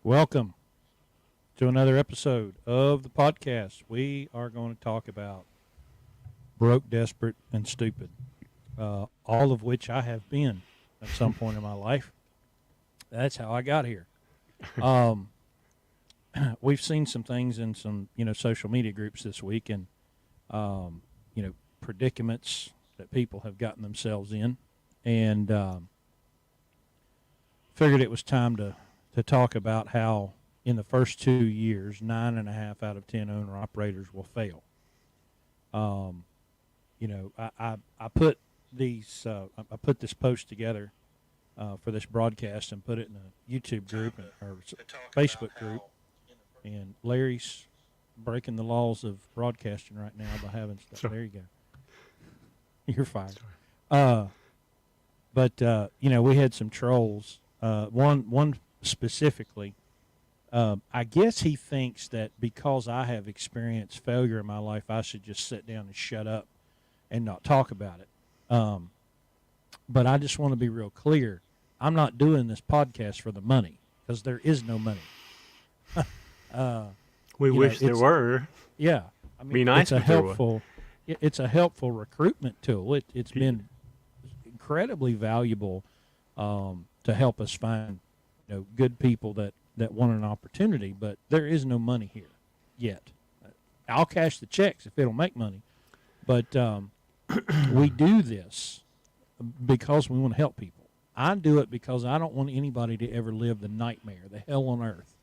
Welcome to another episode of the podcast. We are going to talk about broke, desperate, and stupid, all of which I have been at some point in my life. That's how I got here. Um, we've seen some things in some, social media groups this week and, predicaments that people have gotten themselves in. And figured it was time to talk about how in the first 2 years, 9.5 out of 10 owner operators will fail. I put these I put this post together for this broadcast and put it in a YouTube group or Facebook group. And Larry's breaking the laws of broadcasting right now by having stuff. Sorry. There you go. You're fired. We had some trolls. One specifically, I guess he thinks that because I have experienced failure in my life, I should just sit down and shut up and not talk about it. But I just want to be real clear. I'm not doing this podcast for the money because there is no money. We wish there were. Yeah. I mean, be nice it's a helpful recruitment tool. It's been incredibly valuable to help us find good people that want an opportunity, but there is no money here yet. I'll cash the checks if it'll make money, but we do this because we want to help people. I do it because I don't want anybody to ever live the nightmare, the hell on earth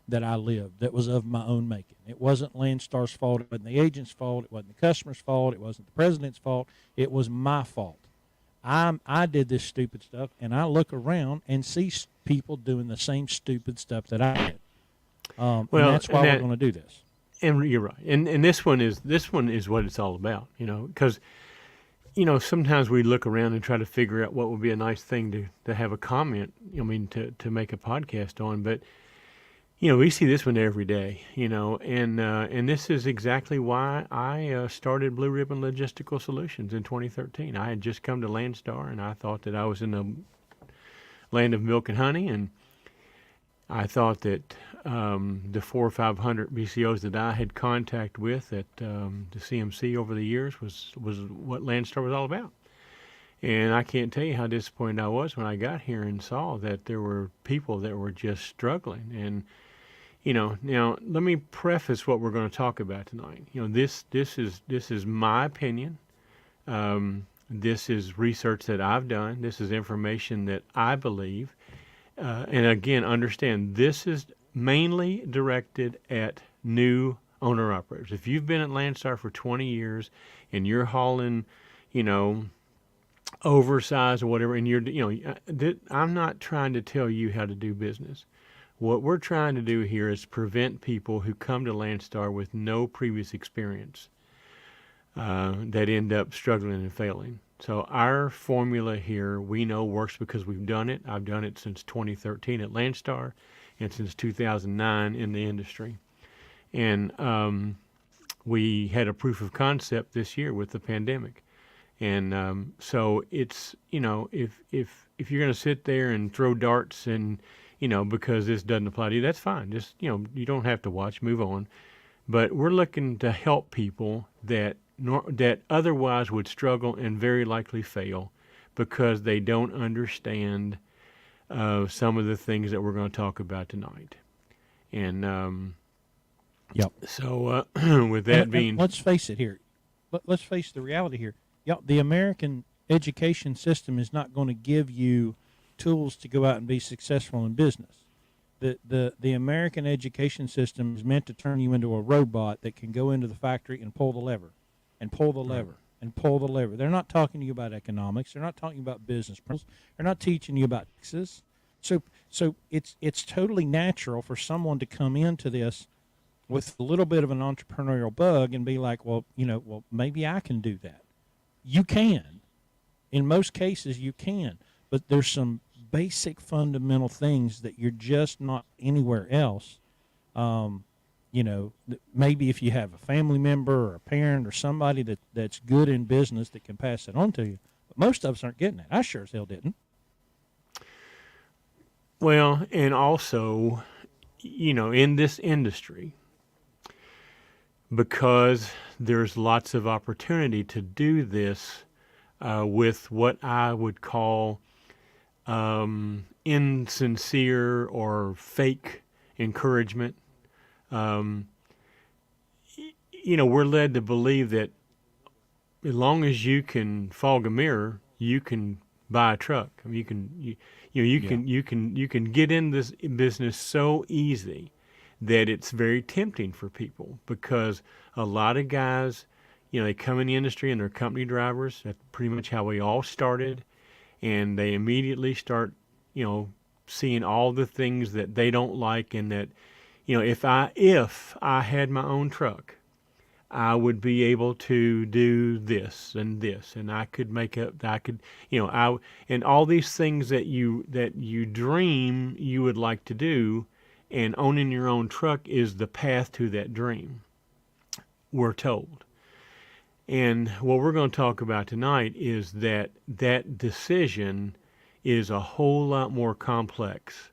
that I lived that was of my own making. It wasn't Landstar's fault. It wasn't the agent's fault. It wasn't the customer's fault. It wasn't the president's fault. It was my fault. I did this stupid stuff, and I look around and see people doing the same stupid stuff that I did. And that's why we're going to do this. And you're right. And this one is what it's all about. Because sometimes we look around and try to figure out what would be a nice thing to have a comment. To make a podcast on, but. We see this one every day, and this is exactly why I started Blue Ribbon Logistical Solutions in 2013. I had just come to Landstar, and I thought that I was in the land of milk and honey, and I thought that the 400 or 500 BCOs that I had contact with at the CMC over the years was what Landstar was all about. And I can't tell you how disappointed I was when I got here and saw that there were people that were just struggling. And now let me preface what we're going to talk about tonight. This is my opinion. This is research that I've done. This is information that I believe. And again, understand this is mainly directed at new owner operators. If you've been at Landstar for 20 years and you're hauling, oversized or whatever, and I'm not trying to tell you how to do business. What we're trying to do here is prevent people who come to Landstar with no previous experience that end up struggling and failing. So our formula here, we know works because we've done it. I've done it since 2013 at Landstar and since 2009 in the industry. And we had a proof of concept this year with the pandemic. And so it's, if you're going to sit there and throw darts and, because this doesn't apply to you, that's fine. Just, you don't have to watch, move on. But we're looking to help people that otherwise would struggle and very likely fail because they don't understand some of the things that we're going to talk about tonight. And yep. So with that being... Let's face it here. Let's face the reality here. The American education system is not going to give you tools to go out and be successful in business. The American education system is meant to turn you into a robot that can go into the factory and pull the lever and pull the lever and pull the lever. They're not talking to you about economics. They're not talking about business principles. They're not teaching you about taxes. So it's totally natural for someone to come into this with a little bit of an entrepreneurial bug and be like, well, maybe I can do that. You can. In most cases, you can. But there's some basic fundamental things that you're just not anywhere else. Maybe if you have a family member or a parent or somebody that's good in business that can pass it on to you. But most of us aren't getting it. I sure as hell didn't. Well, and also, in this industry, because there's lots of opportunity to do this with what I would call insincere or fake encouragement. Um, we're led to believe that as long as you can fog a mirror, you can buy a truck. I mean, Yeah. you can get in this business so easy that it's very tempting for people, because a lot of guys, they come in the industry and they're company drivers. That's pretty much how we all started, and they immediately start, seeing all the things that they don't like, and that, if I had my own truck, I would be able to do this, and I could make up. I could, and all these things that you dream you would like to do, and owning your own truck is the path to that dream. We're told, and what we're going to talk about tonight is that decision is a whole lot more complex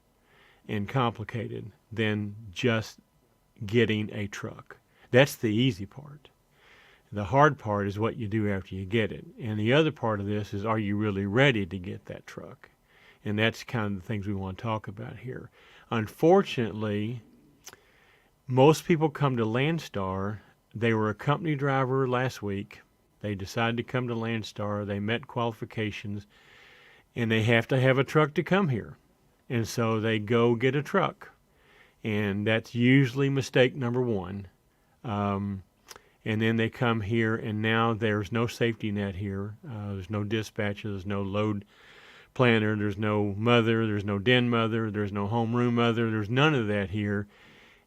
and complicated than just getting a truck. That's the easy part. The hard part is what you do after you get it. And the other part of this is, are you really ready to get that truck? And that's kind of the things we want to talk about here. Unfortunately, most people come to Landstar. They were a company driver last week. They decided to come to Landstar. They met qualifications, and they have to have a truck to come here. And so they go get a truck. And that's usually mistake number one. And then they come here, and now there's no safety net here. There's no dispatcher, there's no load planner, there's no mother, there's no den mother, there's no homeroom mother, there's none of that here.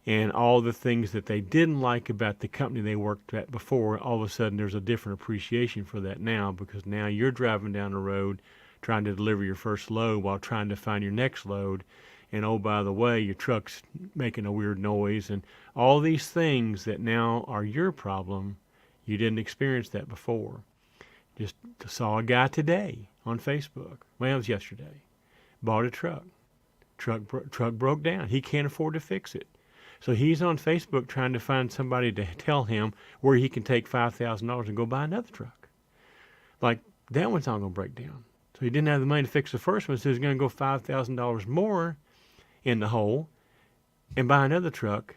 And all the things that they didn't like about the company they worked at before, all of a sudden there's a different appreciation for that now, because now you're driving down the road trying to deliver your first load while trying to find your next load. And oh, by the way, your truck's making a weird noise, and all these things that now are your problem. You didn't experience that before. Just saw a guy today on Facebook. Well, it was yesterday. Bought a truck. Truck broke down. He can't afford to fix it. So he's on Facebook trying to find somebody to tell him where he can take $5,000 and go buy another truck. Like, that one's not going to break down. So he didn't have the money to fix the first one, so he's going to go $5,000 more in the hole and buy another truck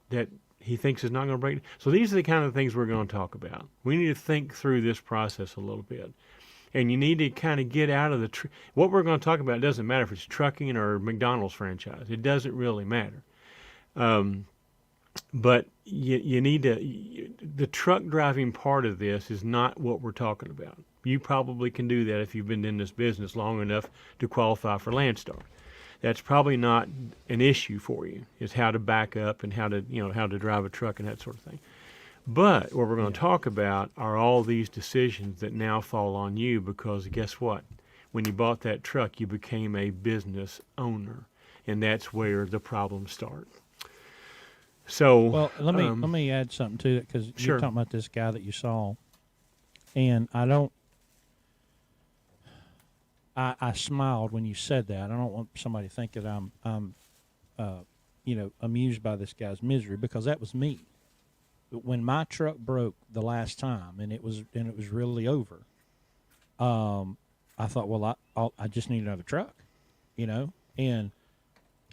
that he thinks is not going to break. So these are the kind of things we're going to talk about. We need to think through this process a little bit. And you need to kind of get out of the what we're going to talk about. It doesn't matter if it's trucking or McDonald's franchise. It doesn't really matter. But you need to, the truck driving part of this is not what we're talking about. You probably can do that if you've been in this business long enough to qualify for Landstar. That's probably not an issue for you, is how to back up and how to drive a truck and that sort of thing. But what we're going to talk about are all these decisions that now fall on you, because guess what? When you bought that truck, you became a business owner, and that's where the problems start. So, Well, let me add something to it, because Sure. you're talking about this guy that you saw, and I smiled when you said that. I don't want somebody to think that I'm amused by this guy's misery, because that was me. When my truck broke the last time, and it was really over, I thought, well, I just need another truck, and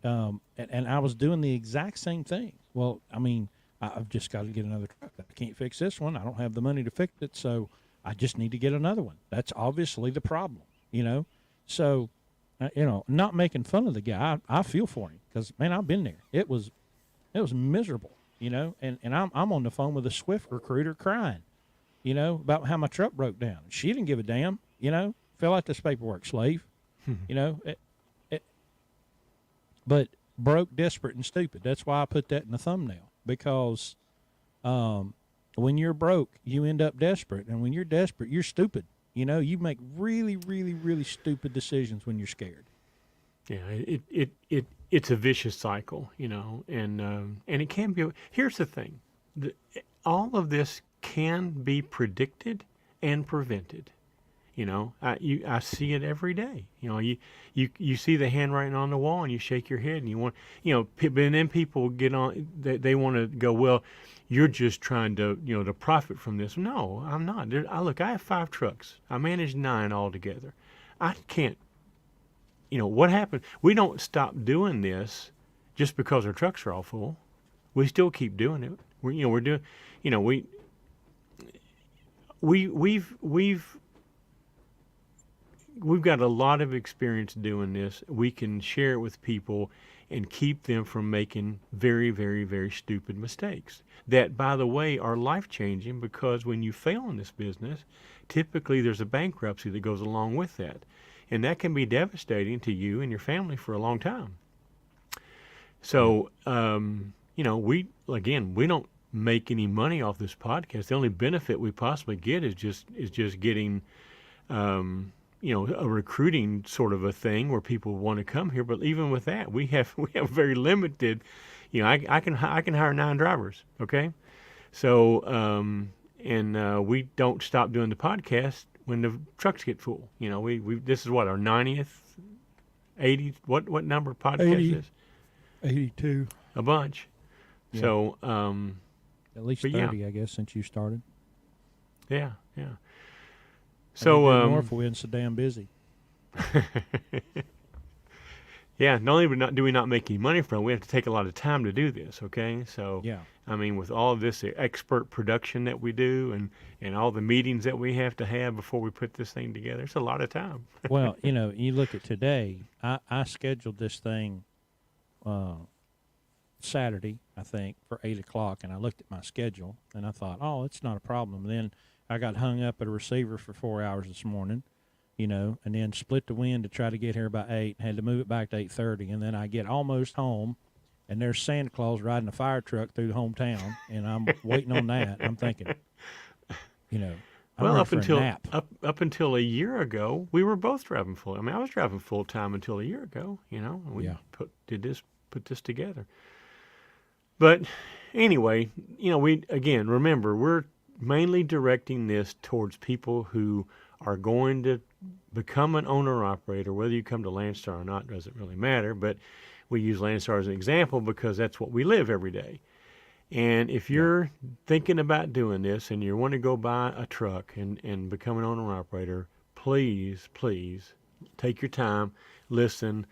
I was doing the exact same thing. Well, I mean, I've just got to get another truck. I can't fix this one. I don't have the money to fix it, so I just need to get another one. That's obviously the problem, So, not making fun of the guy. I feel for him, because, man, I've been there. It was miserable, and I'm on the phone with a Swift recruiter crying, about how my truck broke down. She didn't give a damn, fill out this paperwork, slave, but broke, desperate, and stupid. That's why I put that in the thumbnail, because when you're broke, you end up desperate, and when you're desperate, you're stupid. You make really, really, really stupid decisions when you're scared. Yeah, it's a vicious cycle, and it can be. Here's the thing: all of this can be predicted and prevented. You know, I see it every day. You know, you see the handwriting on the wall and you shake your head and you want, you know, and then people get on, they want to go, well, you're just trying to, you know, to profit from this. No, I'm not. Look, I have 5 trucks. I manage 9 altogether. I can't, you know, what happened? We don't stop doing this just because our trucks are all full. We still keep doing it. We're doing, you know, we've got a lot of experience doing this. We can share it with people and keep them from making very, very, very stupid mistakes that, by the way, are life-changing, because when you fail in this business, typically there's a bankruptcy that goes along with that. And that can be devastating to you and your family for a long time. So, you know, we don't make any money off this podcast. The only benefit we possibly get is just getting, you know, a recruiting sort of a thing where people want to come here. But even with that, we have very limited. You know, I can hire 9 drivers. Okay, so we don't stop doing the podcast when the trucks get full. You know, we this is what, our 90th, 80th, what number of podcast 80, is? 82. A bunch. Yeah. So At least 30, I guess, since you started. yeah. So So North, we've been so damn busy. yeah, not only do we not make any money from it, we have to take a lot of time to do this, okay? So, Yeah. I mean, with all of this expert production that we do and all the meetings that we have to have before we put this thing together, it's a lot of time. Well, you know, you look at today, I scheduled this thing Saturday, I think, for 8 o'clock, and I looked at my schedule, and I thought, oh, it's not a problem. Then I got hung up at a receiver for 4 hours this morning, you know, and then split the wind to try to get here by 8, had to move it back to 8:30, and then I get almost home, and there's Santa Claus riding a fire truck through the hometown, and I'm waiting on that. I'm thinking, you know, I'm Well, ready up for a until nap. up until a year ago, we were both driving full. I mean, I was driving full time until a year ago. You know, and we Yeah. put this together. But anyway, you know, remember, we're mainly directing this towards people who are going to become an owner-operator. Whether you come to Landstar or not doesn't really matter, but we use Landstar as an example because that's what we live every day. And if you're thinking about doing this and you want to go buy a truck and become an owner-operator, please take your time, listen.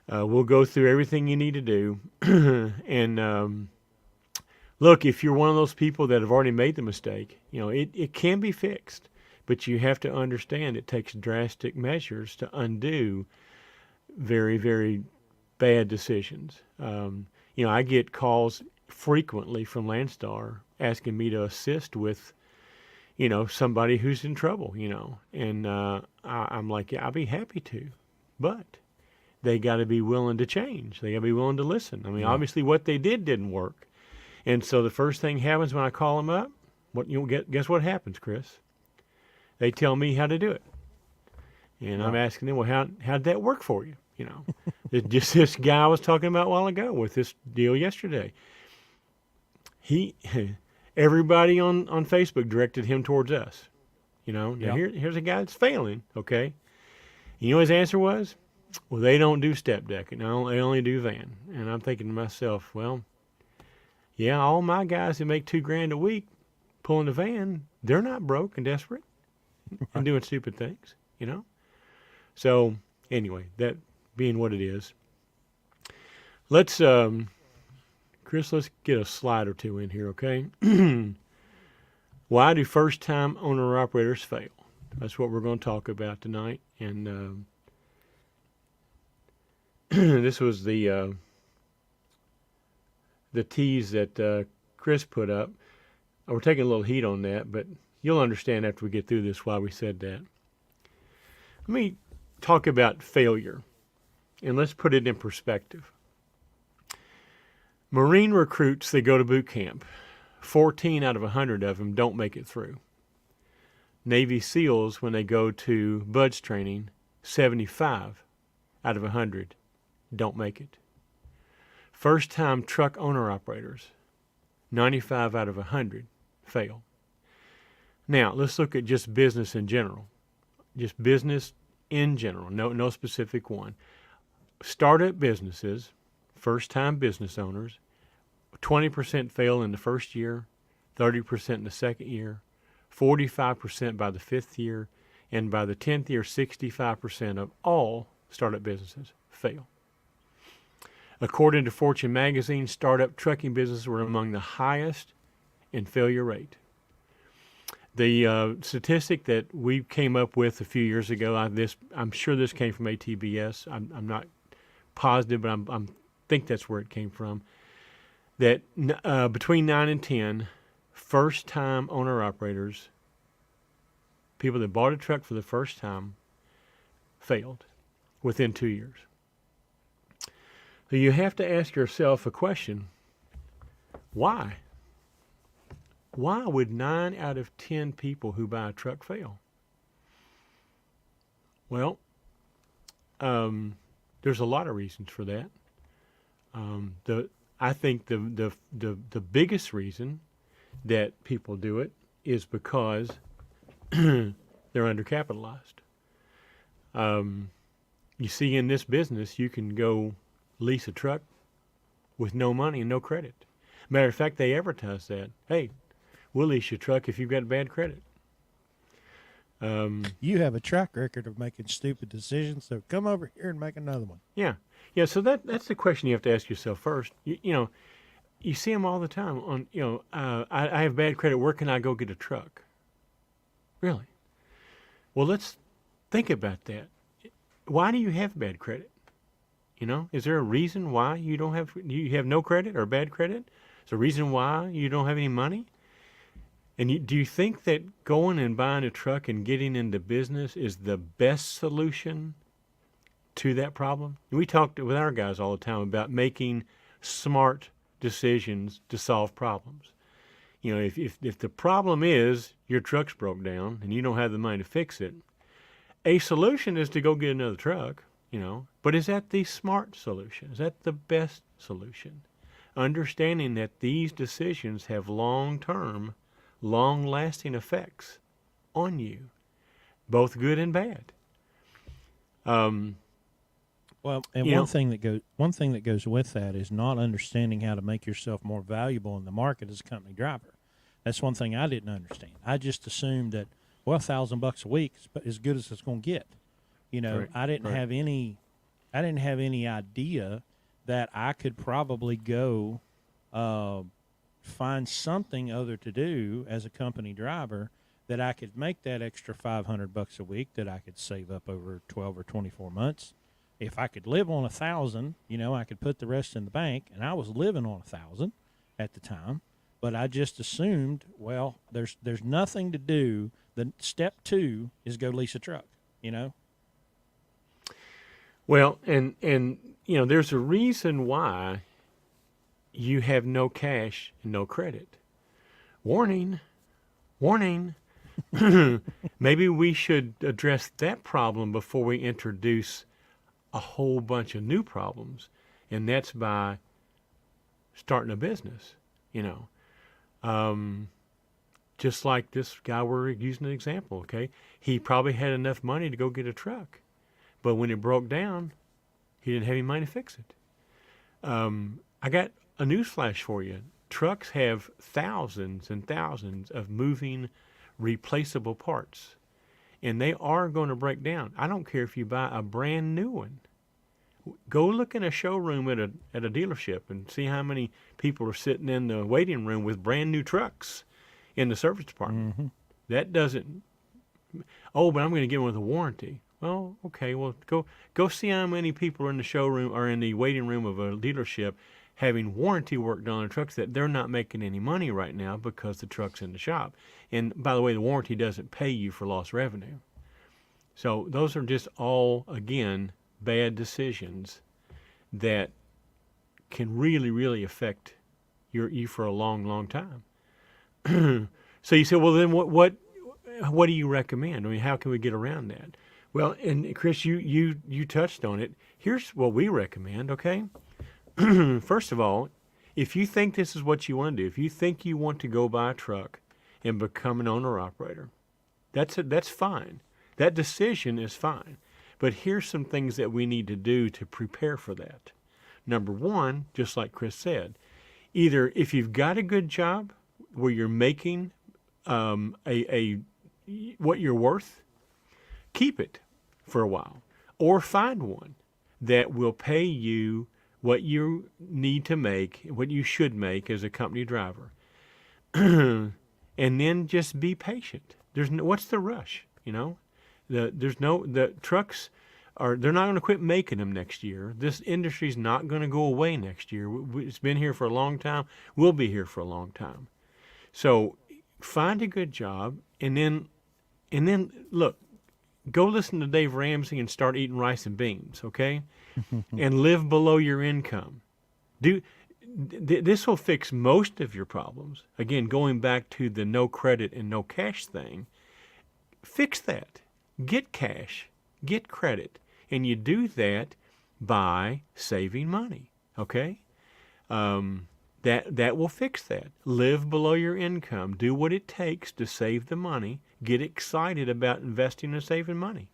We'll go through everything you need to do. And look, if you're one of those people that have already made the mistake, you know, it can be fixed. But you have to understand it takes drastic measures to undo very, very bad decisions. You know, I get calls frequently from Landstar asking me to assist with, you know, somebody who's in trouble, you know. And I'm like, yeah, I'll be happy to. But they got to be willing to change. They got to be willing to listen. I mean, obviously what they didn't work. And so the first thing happens when I call them up, guess what happens, Chris? They tell me how to do it. And I'm asking them, well, how'd that work for you? You know, it's just this guy I was talking about a while ago with this deal yesterday. Everybody on Facebook directed him towards us. You know, now here's a guy that's failing, okay? You know his answer was? Well, they don't do step deck, and they only do van. And I'm thinking to myself, well, yeah, all my guys who make $2,000 a week pulling a van, they're not broke and desperate and doing stupid things, you know? So anyway, that being what it is, let's, Chris, let's get a slide or two in here, okay? Why do first-time owner-operators fail? That's what we're going to talk about tonight. And this was the tease that Chris put up. We're taking a little heat on that, but you'll understand after we get through this why we said that. Let me talk about failure, and let's put it in perspective. Marine recruits, they go to boot camp. 14 out of 100 of them don't make it through. Navy SEALs, when they go to BUDS training, 75 out of 100 don't make it. First-time truck owner-operators, 95 out of 100 fail. Now, let's look at just business in general. just business in general, no specific one. Startup businesses, first-time business owners, 20% fail in the first year, 30% in the second year, 45% by the fifth year, and by the 10th year, 65% of all startup businesses fail. According to Fortune magazine, startup trucking businesses were among the highest in failure rate. The statistic that we came up with a few years ago, I'm sure this came from ATBS. I'm not positive, but I think that's where it came from. That between 9 and 10, first-time owner-operators, people that bought a truck for the first time, failed within 2 years. So you have to ask yourself a question: why? Why would 9 out of 10 people who buy a truck fail? Well, there's a lot of reasons for that. I think the biggest reason that people do it is because they're undercapitalized. You see, in this business, you can go lease a truck with no money and no credit. Matter of fact, they advertise that. Hey, we'll lease your truck if you've got bad credit. You have a track record of making stupid decisions, so come over here and make another one. Yeah. So that's the question you have to ask yourself first. You see them all the time on. I have bad credit. Where can I go get a truck? Really? Well, let's think about that. Why do you have bad credit? Is there a reason why you have no credit or bad credit? Is there a reason why you don't have any money? And do you think that going and buying a truck and getting into business is the best solution to that problem? We talked with our guys all the time about making smart decisions to solve problems. If the problem is your truck's broke down and you don't have the money to fix it, a solution is to go get another truck, But is that the smart solution? Is that the best solution? Understanding that these decisions have long-term, long-lasting effects on you, both good and bad. Well, and one thing that goes with that is not understanding how to make yourself more valuable in the market as a company driver. That's one thing I didn't understand. I just assumed that, $1,000 a week is as good as it's going to get. Right, I didn't have any idea that I could probably go find something other to do as a company driver that I could make that extra $500 a week that I could save up over 12 or 24 months. If I could live on 1,000, I could put the rest in the bank, and I was living on 1,000 at the time. But I just assumed, there's nothing to do. The step 2 is go lease a truck. Well, and there's a reason why you have no cash and no credit. Warning. Maybe we should address that problem before we introduce a whole bunch of new problems, and that's by starting a business. Just like this guy we're using an example. Okay, he probably had enough money to go get a truck, but when it broke down, he didn't have any money to fix it. I got a news flash for you. Trucks have thousands and thousands of moving, replaceable parts, and they are going to break down. I don't care if you buy a brand new one. Go look in a showroom at a dealership and see how many people are sitting in the waiting room with brand new trucks in the service department. Mm-hmm. That doesn't. Oh, but I'm going to get one with a warranty. Well, okay. Well, go see how many people are in the showroom or in the waiting room of a dealership having warranty work done on trucks that they're not making any money right now because the truck's in the shop. And by the way, the warranty doesn't pay you for lost revenue. So those are just all, again, bad decisions that can really, really affect you for a long, long time. So you say, well, then what do you recommend? I mean, how can we get around that? Well, and Chris, you touched on it. Here's what we recommend, okay? First of all, if you think this is what you want to do, if you think you want to go buy a truck and become an owner-operator, that's fine. That decision is fine. But here's some things that we need to do to prepare for that. Number one, just like Chris said, either if you've got a good job where you're making what you're worth, keep it for a while, or find one that will pay you what you need to make, what you should make as a company driver, and then just be patient. What's the rush? The trucks they're not going to quit making them next year. This industry's not going to go away next year. It's been here for a long time. We'll be here for a long time. So find a good job, and then look, go listen to Dave Ramsey and start eating rice and beans, okay? And live below your income. This will fix most of your problems. Again, going back to the no credit and no cash thing, fix that. Get cash, get credit, and you do that by saving money, okay? That will fix that. Live below your income. Do what it takes to save the money. Get excited about investing and saving money.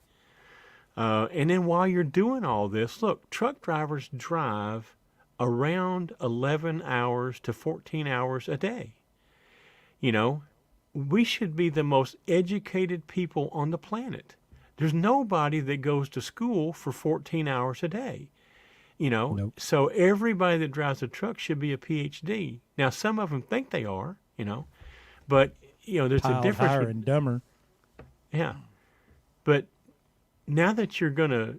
And then while you're doing all this, look, truck drivers drive around 11 hours to 14 hours a day. We should be the most educated people on the planet. There's nobody that goes to school for 14 hours a day. Nope. So everybody that drives a truck should be a PhD. Now, some of them think they are, but, there's a Piled difference. higher and dumber. Yeah. But now that you're going to,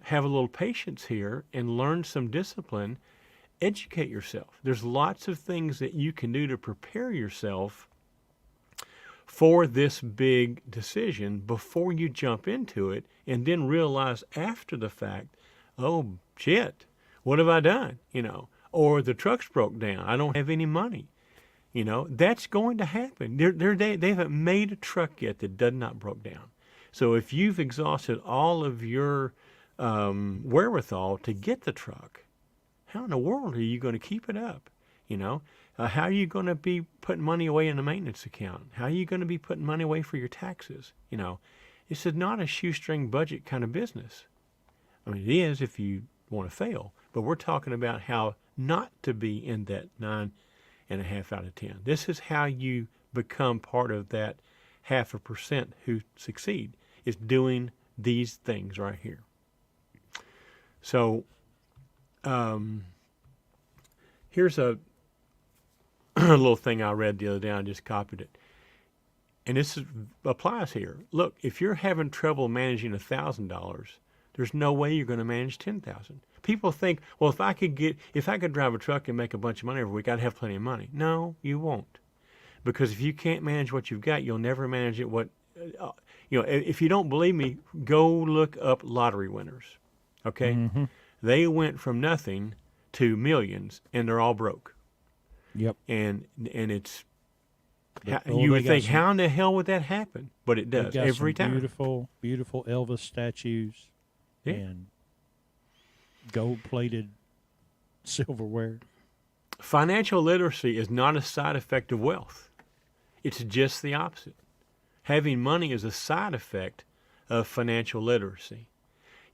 have a little patience here and learn some discipline, educate yourself. There's lots of things that you can do to prepare yourself for this big decision before you jump into it, and then realize after the fact, oh, shit, what have I done? Or the truck's broke down. I don't have any money. That's going to happen. They haven't made a truck yet that does not broke down. So if you've exhausted all of your wherewithal to get the truck, how in the world are you going to keep it up? How are you going to be putting money away in a maintenance account? How are you going to be putting money away for your taxes? This is not a shoestring budget kind of business. I mean, it is if you want to fail, but we're talking about how not to be in that 9.5 out of 10. This is how you become part of that 0.5% who succeed, is doing these things right here. So here's a little thing I read the other day. I just copied it. And this applies here. Look, if you're having trouble managing $1,000, there's no way you're going to manage 10,000. People think, well, if I could drive a truck and make a bunch of money every week, I'd have plenty of money. No, you won't. Because if you can't manage what you've got, you'll never manage it. If you don't believe me, go look up lottery winners. Okay? Mm-hmm. They went from nothing to millions, and they're all broke. Yep. And it's, But, you would think, some- how in the hell would that happen? But it they've does got every some time. Beautiful, beautiful Elvis statues and gold-plated silverware. Financial literacy is not a side effect of wealth. It's just the opposite. Having money is a side effect of financial literacy.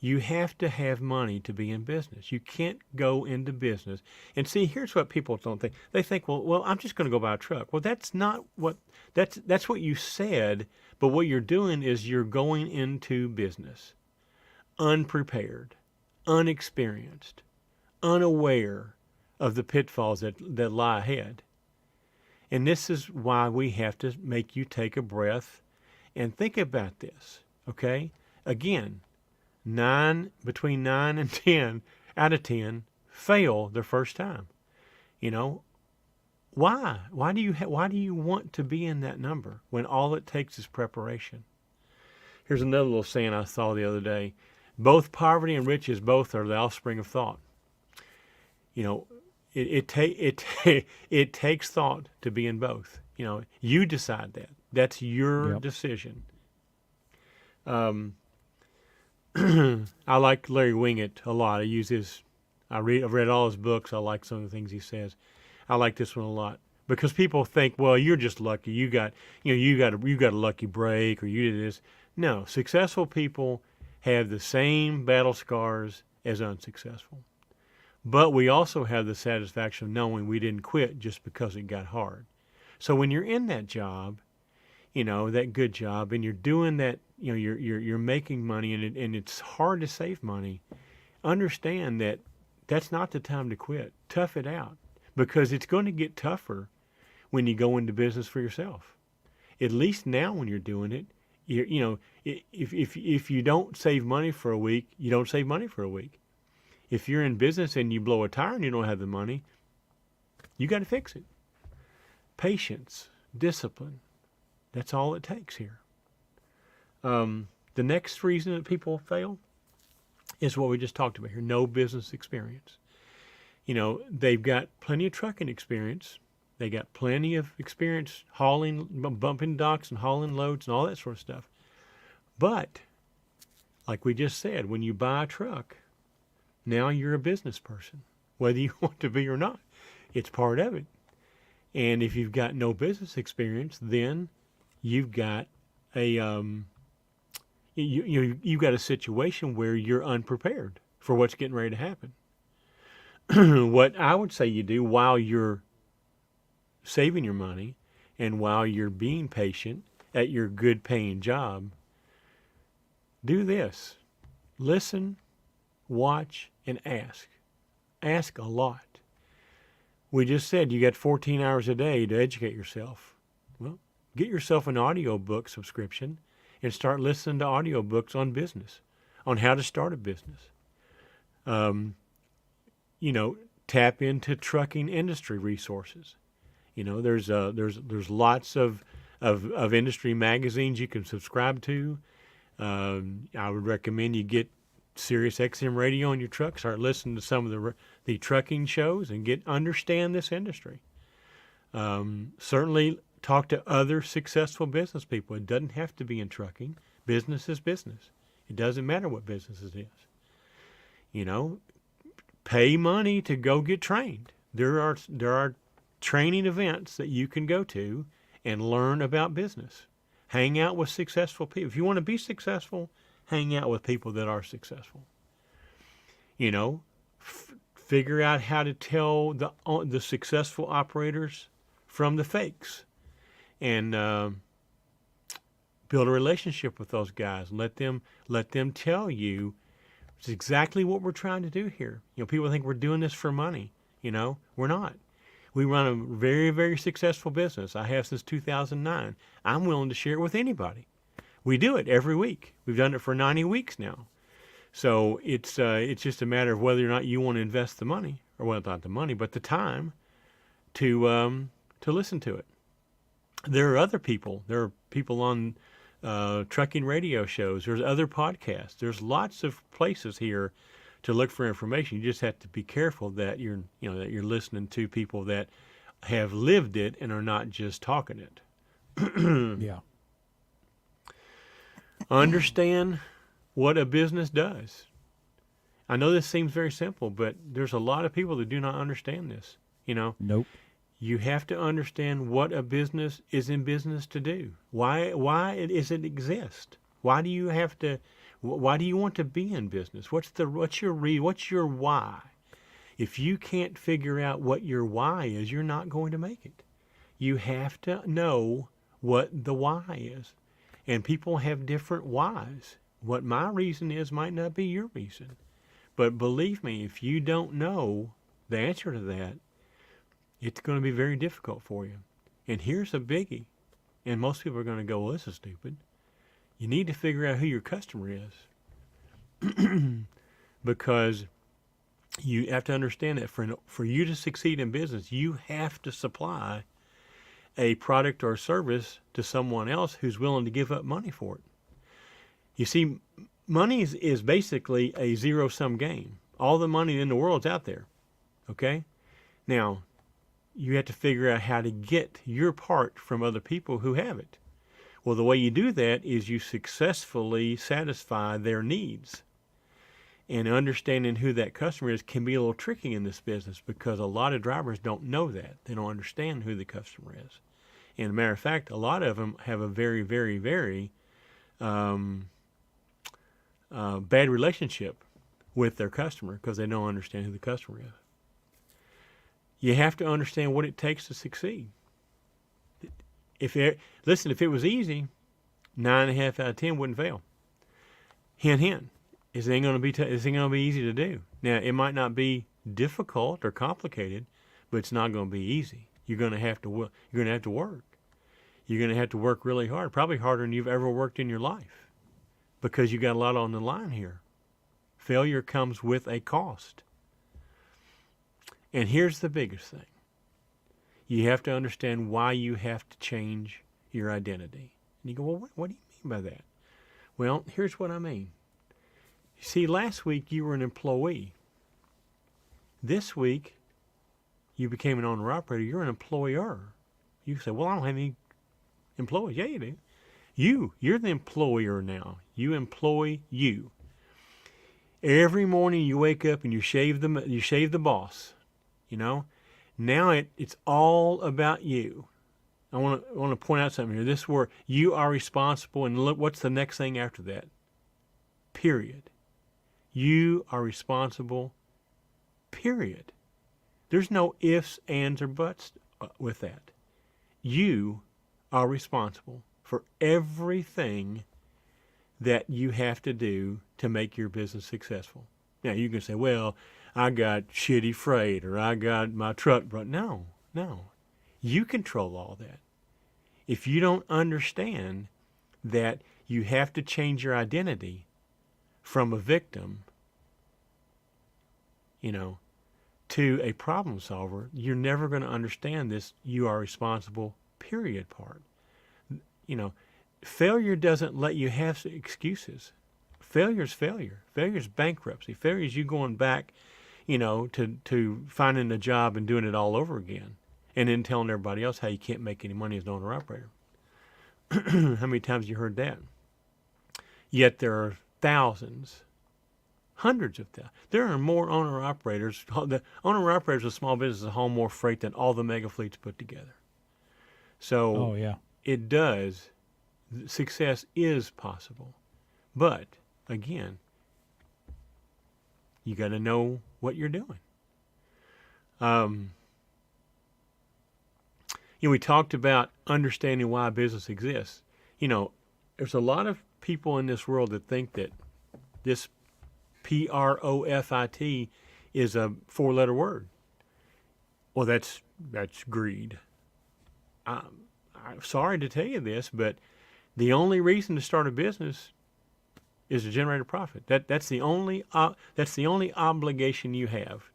You have to have money to be in business. You can't go into business. And see, here's what people don't think. They think, well, I'm just going to go buy a truck. Well, that's not what, that's what you said, but what you're doing is you're going into business unprepared, unexperienced, unaware of the pitfalls that lie ahead. And this is why we have to make you take a breath and think about this, okay? Again, between 9 and 10 out of 10 fail their first time. Why? Why do you want to be in that number when all it takes is preparation? Here's another little saying I saw the other day. Both poverty and riches both are the offspring of thought. It takes thought to be in both. You decide that. That's your decision. I like Larry Winget a lot. I've read all his books. I like some of the things he says. I like this one a lot because people think, well, you're just lucky. You got a lucky break, or you did this. No, successful people have the same battle scars as unsuccessful. But we also have the satisfaction of knowing we didn't quit just because it got hard. So when you're in that job, that good job, and you're doing that, you're making money, and it's hard to save money, understand that that's not the time to quit. Tough it out, because it's going to get tougher when you go into business for yourself. At least now when you're doing it, if you don't save money for a week, you don't save money for a week. If you're in business and you blow a tire and you don't have the money, you got to fix it. Patience, discipline, that's all it takes here. The next reason that people fail is what we just talked about here, no business experience. They've got plenty of trucking experience. They got plenty of experience hauling, bumping docks and hauling loads and all that sort of stuff. But, like we just said, when you buy a truck, now you're a business person, whether you want to be or not. It's part of it. And if you've got no business experience, then you've got you've got a situation where you're unprepared for what's getting ready to happen. What I would say you do while you're saving your money and while you're being patient at your good paying job, do this. Listen, watch, and ask. Ask a lot. We just said you got 14 hours a day to educate yourself. Well, get yourself an audiobook subscription and start listening to audiobooks on business, on how to start a business. Tap into trucking industry resources. There's lots of industry magazines you can subscribe to. I would recommend you get Sirius XM radio on your truck. Start listening to some of the trucking shows and understand this industry. Certainly talk to other successful business people. It doesn't have to be in trucking. Business is business. It doesn't matter what business it is. Pay money to go get trained. There are training events that you can go to and learn about business. Hang out with successful people. If you want to be successful, hang out with people that are successful. Figure out how to tell the successful operators from the fakes, and build a relationship with those guys. Let them tell you it's exactly what we're trying to do here. People think we're doing this for money. We're not. We run a very, very successful business. I have since 2009. I'm willing to share it with anybody. We do it every week. We've done it for 90 weeks now. So it's just a matter of whether or not you want to invest the money, or well, not the money, but the time to listen to it. There are other people. There are people on trucking radio shows. There's other podcasts. There's lots of places here to look for information. You just have to be careful that you're listening to people that have lived it and are not just talking it. Yeah. Understand what a business does. I know this seems very simple, but there's a lot of people that do not understand this. Nope. You have to understand what a business is in business to do. Why does it exist? Why do you want to be in business? What's your why? If you can't figure out what your why is, you're not going to make it. You have to know what the why is. And people have different whys. What my reason is might not be your reason. But believe me, if you don't know the answer to that, it's going to be very difficult for you. And here's a biggie. And most people are going to go, well, this is stupid. You need to figure out who your customer is. Because you have to understand that for you to succeed in business, you have to supply a product or service to someone else who's willing to give up money for it. You see, money is basically a zero-sum game. All the money in the world's out there. Okay? Now, you have to figure out how to get your part from other people who have it. Well, the way you do that is you successfully satisfy their needs. And understanding who that customer is can be a little tricky in this business because a lot of drivers don't know that. They don't understand who the customer is. And as a matter of fact, a lot of them have a very, very, very bad relationship with their customer because they don't understand who the customer is. You have to understand what it takes to succeed. If it was easy, 9.5 out of 10 wouldn't fail. Hint, hint. This ain't going to be easy to do. Now, it might not be difficult or complicated, but it's not going to be easy. You're going to have to work. You're going to have to work really hard, probably harder than you've ever worked in your life, because you got a lot on the line here. Failure comes with a cost. And here's the biggest thing. You have to understand why you have to change your identity. And you go, well, what do you mean by that? Well, here's what I mean. You see, last week you were an employee. This week you became an owner-operator. You're an employer. You say, well, I don't have any employees. Yeah, you do. You're the employer now. You employ you. Every morning you wake up and you shave the boss. You know, now it's all about you. I want to point out something here. This is where you are responsible, and look, what's the next thing after that? Period. You are responsible. Period. There's no ifs, ands, or buts with that. You are responsible for everything that you have to do to make your business successful. Now, you can say, well, I got shitty freight, or I got my truck broke. No. You control all that. If you don't understand that you have to change your identity from a victim, to a problem solver, you're never going to understand this you are responsible, period part. Failure doesn't let you have excuses. Failure's failure. Failure's bankruptcy. Failure is you going back, to finding a job and doing it all over again, and then telling everybody else how you can't make any money as an owner-operator. How many times have you heard that? Yet there are thousands, hundreds of thousands. There are more owner-operators. The owner-operators of small businesses haul more freight than all the mega fleets put together. So it does. Success is possible. But, again, you got to know what you're doing. We talked about understanding why a business exists. There's a lot of people in this world that think that this profit is a 4-letter word. Well, that's greed. I'm sorry to tell you this, but the only reason to start a business is to generate a profit. That's the only obligation you have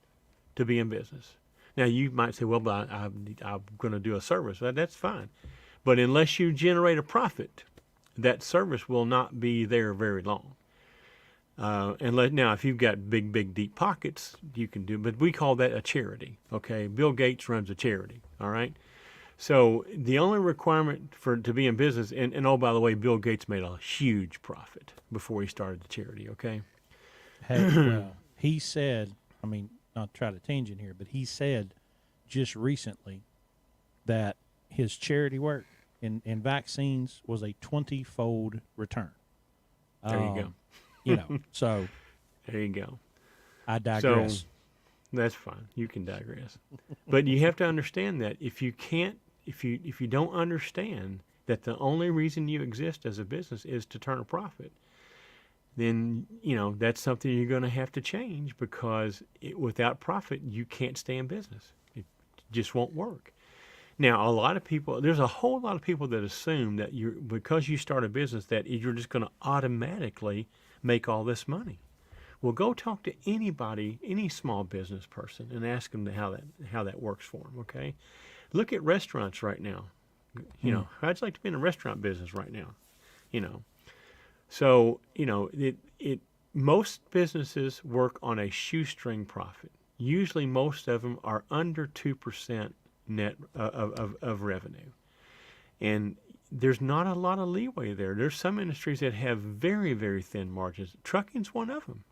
to be in business. Now, you might say, well, but I'm going to do a service. That's fine. But unless you generate a profit, that service will not be there very long. Now, if you've got big, deep pockets, you can do, but we call that a charity, okay? Bill Gates runs a charity, all right? So the only requirement to be in business, and oh, by the way, Bill Gates made a huge profit before he started the charity, okay? Hey, he said, not to try to tangent here, but he said just recently that his charity work in vaccines was a 20-fold return. There you go. So there you go. I digress. So that's fine. You can digress. But you have to understand that if you don't understand that the only reason you exist as a business is to turn a profit, then, that's something you're going to have to change, because without profit, you can't stay in business. It just won't work. Now, there's a whole lot of people that assume that because you start a business that you're just going to automatically make all this money. Well, go talk to anybody, any small business person, and ask them how that works for them, okay? Look at restaurants right now. I'd like to be in a restaurant business right now, So, most businesses work on a shoestring profit. Usually most of them are under 2% net of revenue. And there's not a lot of leeway there. There's some industries that have very, very thin margins. Trucking's one of them.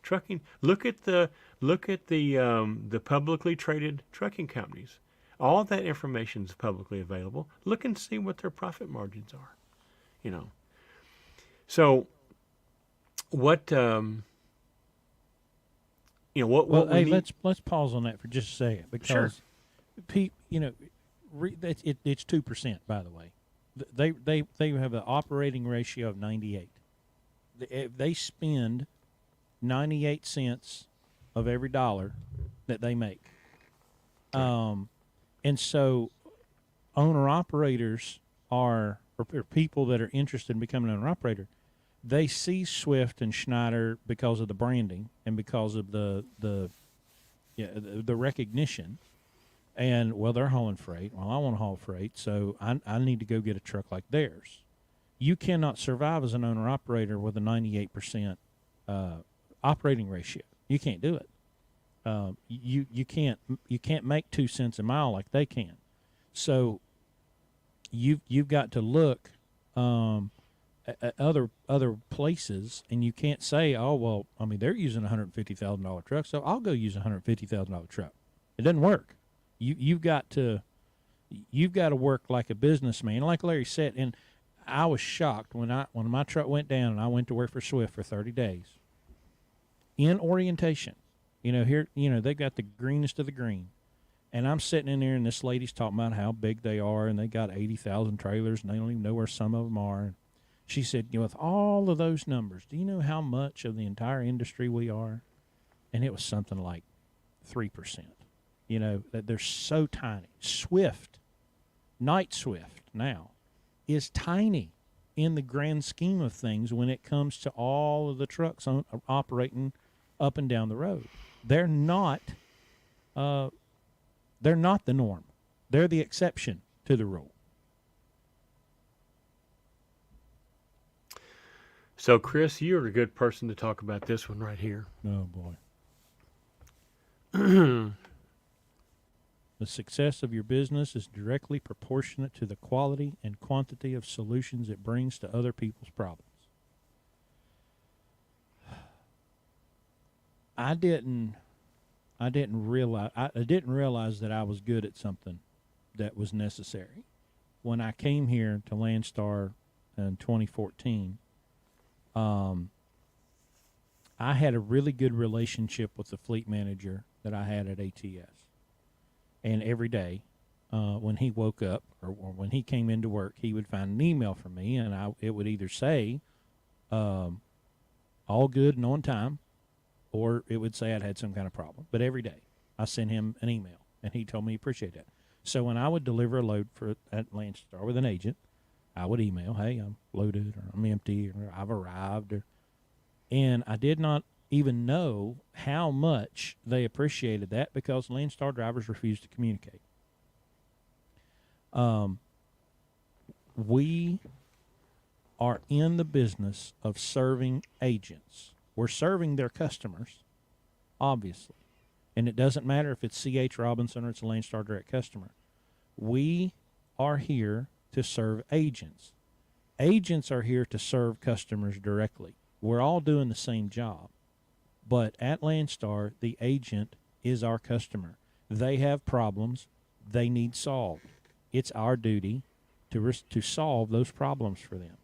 Trucking. Look at the publicly traded trucking companies. All that information is publicly available. Look and see what their profit margins are. So what what Well, we hey, need? let's pause on that for just a second Sure. because, it's 2%. By the way, they have an operating ratio of 98. They spend 98 cents of every dollar that they make. Right. And so owner operators or people that are interested in becoming an owner operator, they see Swift and Schneider because of the branding and because of the recognition. And well, they're hauling freight. Well, I want to haul freight, so I need to go get a truck like theirs. You cannot survive as an owner operator with a 98% operating ratio. You can't do it. You can't make 2 cents a mile like they can. So you've got to look at other places, and you can't say, oh well, I mean they're using $150,000 truck, so I'll go use $150,000 truck. It doesn't work. You've got to work like a businessman, like Larry said. And I was shocked when my truck went down and I went to work for Swift for 30 days in orientation. Here, they've got the greenest of the green. And I'm sitting in there, and this lady's talking about how big they are, and they got 80,000 trailers, and they don't even know where some of them are. And she said, with all of those numbers, do you know how much of the entire industry we are? And it was something like 3%. That they're so tiny. Swift, Night Swift now, is tiny in the grand scheme of things when it comes to all of the trucks operating up and down the road. They're not the norm. They're the exception to the rule. So, Chris, you're a good person to talk about this one right here. Oh boy. The success of your business is directly proportionate to the quality and quantity of solutions it brings to other people's problems. I didn't realize that I was good at something that was necessary. When I came here to Landstar in 2014, I had a really good relationship with the fleet manager that I had at ATS. And every day, when he woke up or when he came into work, he would find an email from me, and it would either say, all good and on time, or it would say I'd had some kind of problem. But every day, I sent him an email, and he told me he appreciated that. So when I would deliver a load at Landstar with an agent, I would email, hey, I'm loaded, or I'm empty, or I've arrived. And I did not even know how much they appreciated that because Landstar drivers refused to communicate. We are in the business of serving agents. We're serving their customers, obviously. And it doesn't matter if it's C.H. Robinson or it's a Landstar direct customer. We are here to serve agents. Agents are here to serve customers directly. We're all doing the same job. But at Landstar, the agent is our customer. They have problems they need solved. It's our duty to solve those problems for them.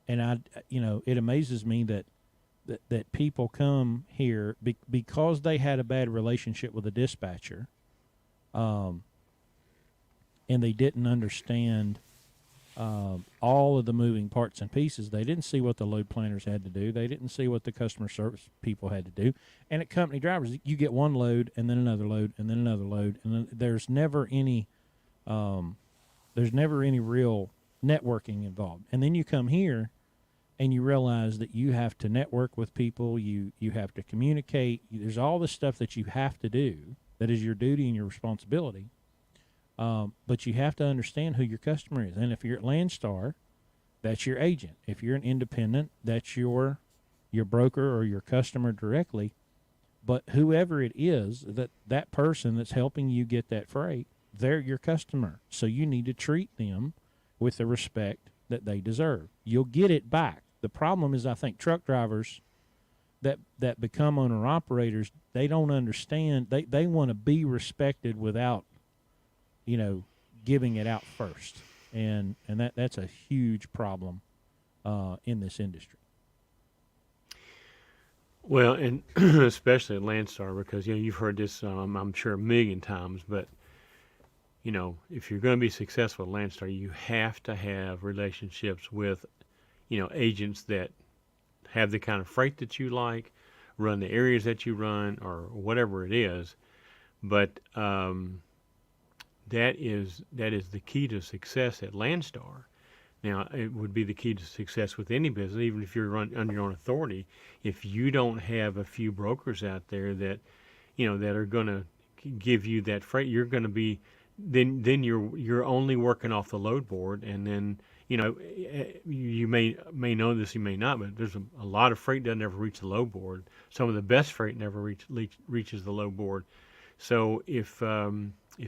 And it amazes me that people come here because they had a bad relationship with a dispatcher, and they didn't understand all of the moving parts and pieces. They didn't see what the load planners had to do. They didn't see what the customer service people had to do. And at company drivers, you get one load and then another load and then another load, and then there's never any real networking involved. And then you come here and you realize that you have to network with people, you have to communicate. There's all this stuff that you have to do that is your duty and your responsibility. But you have to understand who your customer is. And if you're at Landstar, that's your agent. If you're an independent, that's your broker or your customer directly. But whoever it is, that person that's helping you get that freight, they're your customer. So you need to treat them with the respect that they deserve. You'll get it back. The problem is, I think truck drivers that become owner operators, they don't understand. They want to be respected without, giving it out first. and that's a huge problem in this industry. Well, and especially at Landstar, because you've heard this, I'm sure, a million times. But if you're going to be successful at Landstar, you have to have relationships with agents that have the kind of freight that you like, run the areas that you run, or whatever it is. But that is the key to success at Landstar. Now, it would be the key to success with any business, even if you're under your own authority. If you don't have a few brokers out there that that are going to give you that freight, you're going to be then you're only working off the load board, and then you may know this, you may not, but there's a lot of freight doesn't ever reach the load board. Some of the best freight never reaches the load board. So if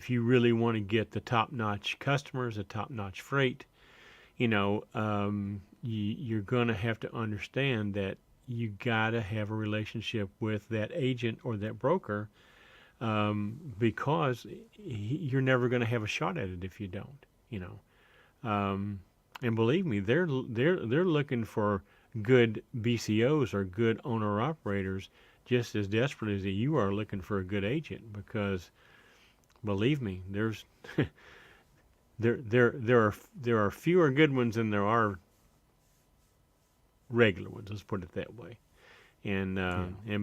you really want to get the top-notch customers, the top-notch freight, you're going to have to understand that you got to have a relationship with that agent or that broker, because you're never going to have a shot at it if you don't. And believe me, they're looking for good BCOs or good owner operators just as desperately as you are looking for a good agent, because believe me, there's there are fewer good ones than there are regular ones. Let's put it that way. And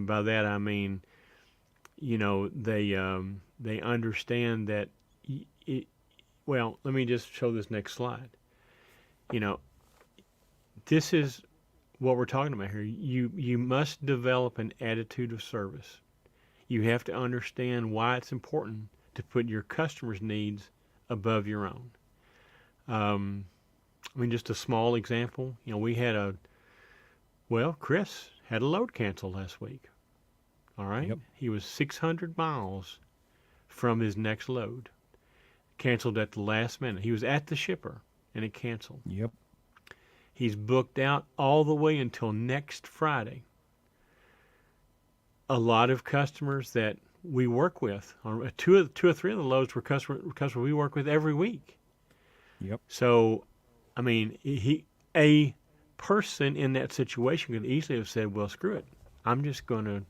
by that I mean, they understand that. Well, let me just show this next slide. This is what we're talking about here. You must develop an attitude of service. You have to understand why it's important to put your customers' needs above your own. Just a small example. We had Chris had a load canceled last week. All right. Yep. He was 600 miles from his next load. Canceled at the last minute. He was at the shipper and it canceled. Yep. He's booked out all the way until next Friday. A lot of customers that we work with, two or three of the loads were customers we work with every week. Yep. So, a person in that situation could easily have said, "Well, screw it. I'm just gonna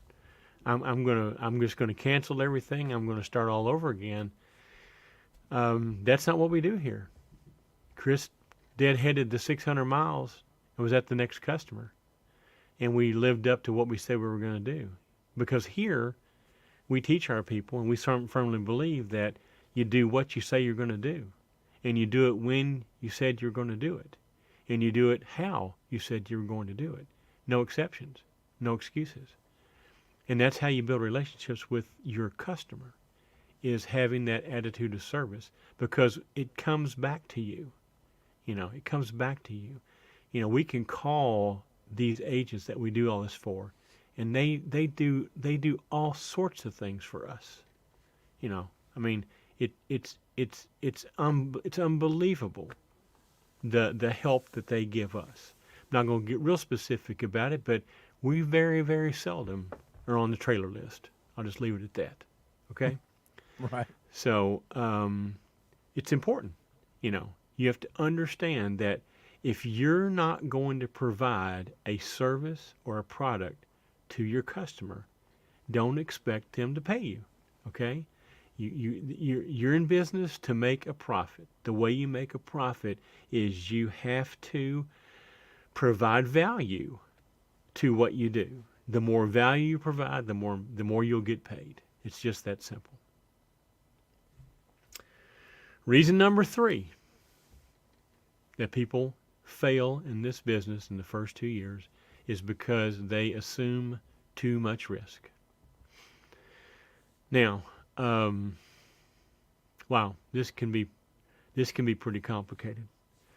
cancel everything. I'm gonna start all over again." That's not what we do here. Chris deadheaded the 600 miles and was at the next customer, and we lived up to what we said we were going to do. Because here, we teach our people, and we firmly believe that you do what you say you're going to do, and you do it when you said you're going to do it, and you do it how you said you were going to do it. No exceptions, no excuses. And that's how you build relationships with your customer, is having that attitude of service, because it comes back to you. It comes back to you. We can call these agents that we do all this for, and they do all sorts of things for us. It's unbelievable the help that they give us. I'm not going to get real specific about it, but we very, very seldom are on the trailer list. I'll just leave it at that. Okay? Right. So it's important. You have to understand that if you're not going to provide a service or a product to your customer, don't expect them to pay you. Okay? You're in business to make a profit. The way you make a profit is you have to provide value to what you do. The more value you provide, the more you'll get paid. It's just that simple. Reason number 3 that people fail in this business in the first 2 years is because they assume too much risk. Now, wow, this can be pretty complicated.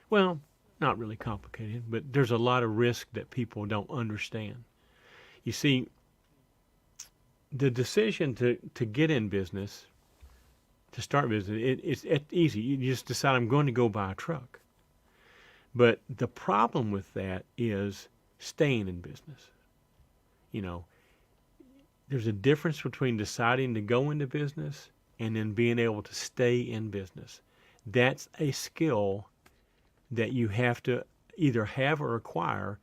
Well, not really complicated, but there's a lot of risk that people don't understand. You see, the decision to get in business, to start business, it's easy. You just decide, I'm going to go buy a truck. But the problem with that is staying in business. There's a difference between deciding to go into business and then being able to stay in business. That's a skill that you have to either have or acquire.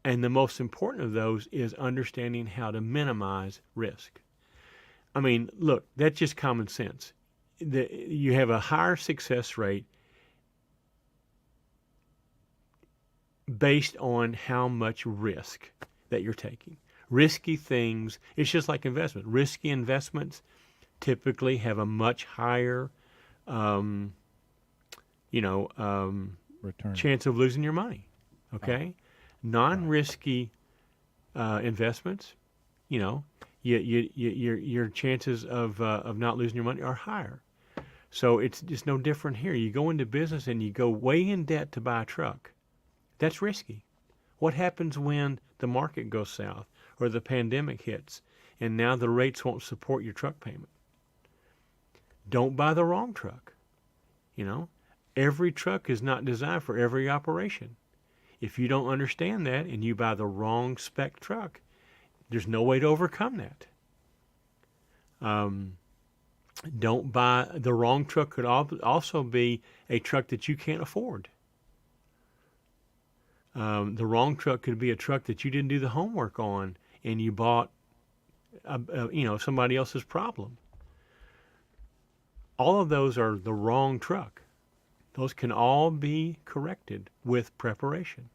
And the most important of those is understanding how to minimize risk. I mean, look, that's just common sense. You have a higher success rate based on how much risk that you're taking. Risky things, it's just like investment. Risky investments typically have a much higher, um, Return. chance of losing your money. Okay, non-risky investments, your chances of not losing your money are higher. So it's just no different here. You go into business and you go way in debt to buy a truck. That's risky. What happens when the market goes south or the pandemic hits and now the rates won't support your truck payment? Don't buy the wrong truck. Every truck is not designed for every operation. If you don't understand that and you buy the wrong spec truck, there's no way to overcome that. Don't buy the wrong truck. Could also be a truck that you can't afford. The wrong truck could be a truck that you didn't do the homework on and you bought, somebody else's problem. All of those are the wrong truck. Those can all be corrected with preparation.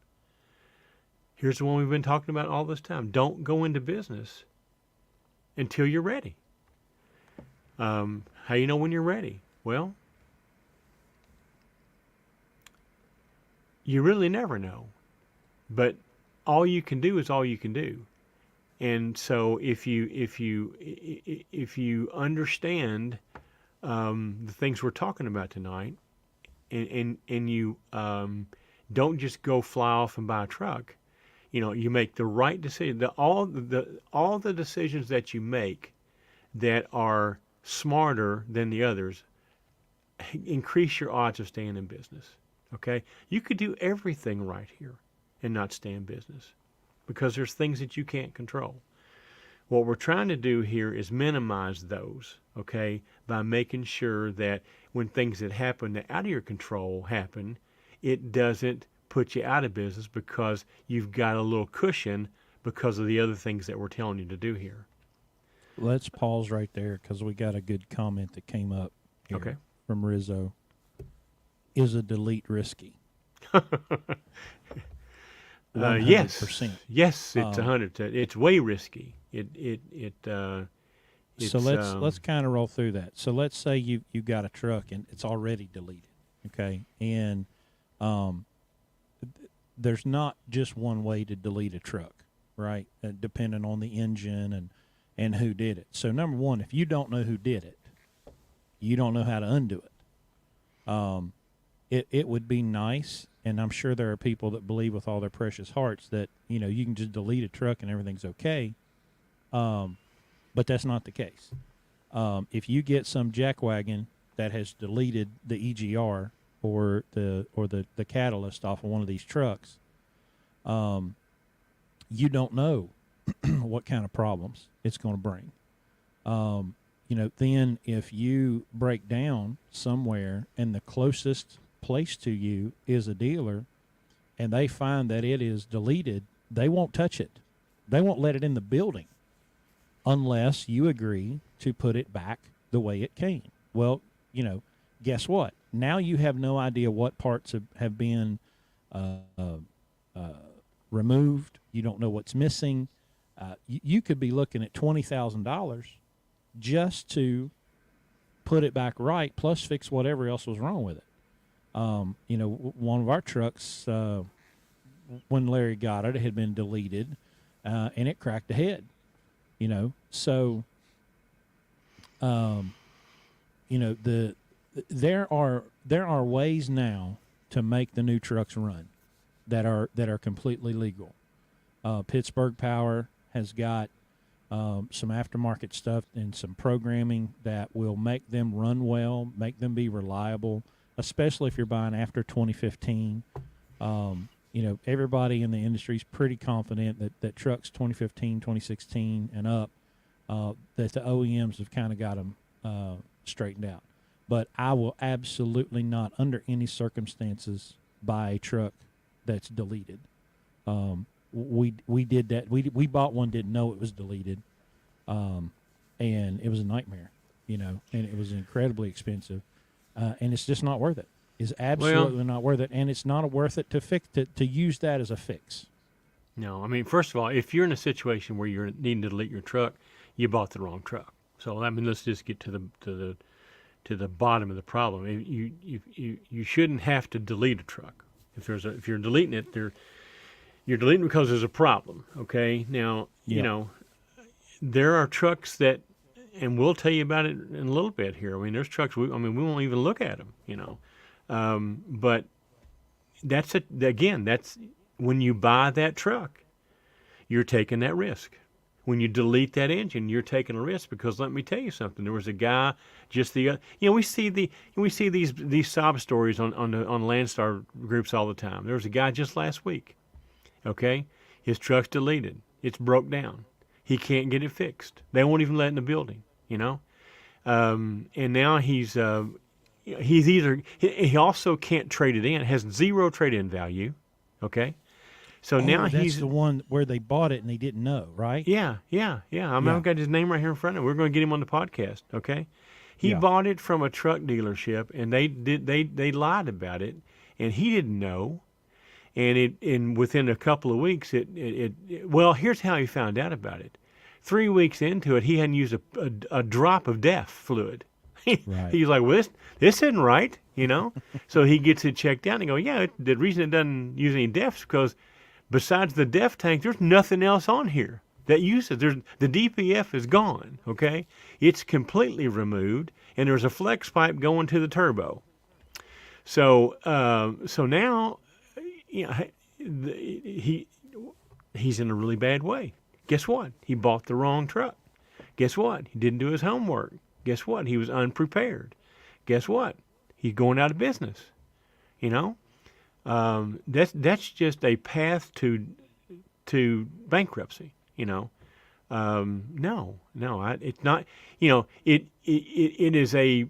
Here's the one we've been talking about all this time. Don't go into business until you're ready. How you know when you're ready? Well, you really never know. But all you can do is all you can do. And so if you understand the things we're talking about tonight, and you don't just go fly off and buy a truck, you make the right decision. All the decisions that you make that are smarter than the others increase your odds of staying in business. Okay, you could do everything right here and not stay in business because there's things that you can't control. What we're trying to do here is minimize those, okay, by making sure that when things that happen that out of your control happen, it doesn't put you out of business because you've got a little cushion because of the other things that we're telling you to do here. Let's pause right there because we got a good comment that came up here Okay. from Rizzo. Is a delete risky? 100%. Yes, it's 100. It's way risky. So let's kind of roll through that. So let's say you got a truck and it's already deleted, okay? And there's not just one way to delete a truck, right? Depending on the engine and who did it. So number one, if you don't know who did it, you don't know how to undo it. It would be nice, and I'm sure there are people that believe with all their precious hearts that you can just delete a truck and everything's okay. But that's not the case. If you get some jackwagon that has deleted the EGR or the catalyst off of one of these trucks, you don't know what kind of problems it's going to bring. Then if you break down somewhere and the closest place to you is a dealer and they find that it is deleted, they won't touch it. They won't let it in the building unless you agree to put it back the way it came. Well, guess what? Now you have no idea what parts have been removed. You don't know what's missing. You could be looking at $20,000 just to put it back right, plus fix whatever else was wrong with it. One of our trucks, when Larry got it, it had been deleted, and it cracked a head. So, there are ways now to make the new trucks run that are completely legal. Pittsburgh Power has got some aftermarket stuff and some programming that will make them run well, make them be reliable, especially if you're buying after 2015. Everybody in the industry is pretty confident that trucks 2015, 2016 and up, that the OEMs have kind of got them straightened out. But I will absolutely not, under any circumstances, buy a truck that's deleted. We did that. We bought one, didn't know it was deleted, and it was a nightmare, and it was incredibly expensive, and it's just not worth it. It's absolutely not worth it, and it's not worth it to fix to use that as a fix. No, I mean, first of all, if you're in a situation where you're needing to delete your truck, you bought the wrong truck. So I mean, let's just get to the bottom of the problem. You shouldn't have to delete a truck. If you're deleting it, you're deleting because there's a problem. Okay, now there are trucks that, and we'll tell you about it in a little bit here. I mean, there's trucks. We won't even look at them. But that's when you buy that truck, you're taking that risk. When you delete that engine, you're taking a risk, because let me tell you something. There was a guy just we see these sob stories on Landstar groups all the time. There was a guy just last week. Okay, his truck's deleted. It's broke down. He can't get it fixed. They won't even let it in the building. And now he also can't trade it in. It has zero trade-in value. Okay. So now that's the one where they bought it and they didn't know, right? Yeah. I've got his name right here in front of me. We're going to get him on the podcast. Okay. He bought it from a truck dealership, and they lied about it, and he didn't know. And within a couple of weeks, well, here's how he found out about it. 3 weeks into it, he hadn't used a drop of DEF fluid. Right. He's like, well, this isn't right, So he gets it checked out, and he goes, yeah, the reason it doesn't use any DEF is because besides the DEF tank, there's nothing else on here that uses. The DPF is gone, okay? It's completely removed, and there's a flex pipe going to the turbo. So now, he's in a really bad way. Guess what? He bought the wrong truck. Guess what? He didn't do his homework. Guess what? He was unprepared. Guess what? He's going out of business. That's just a path to bankruptcy. No, it's not. It is a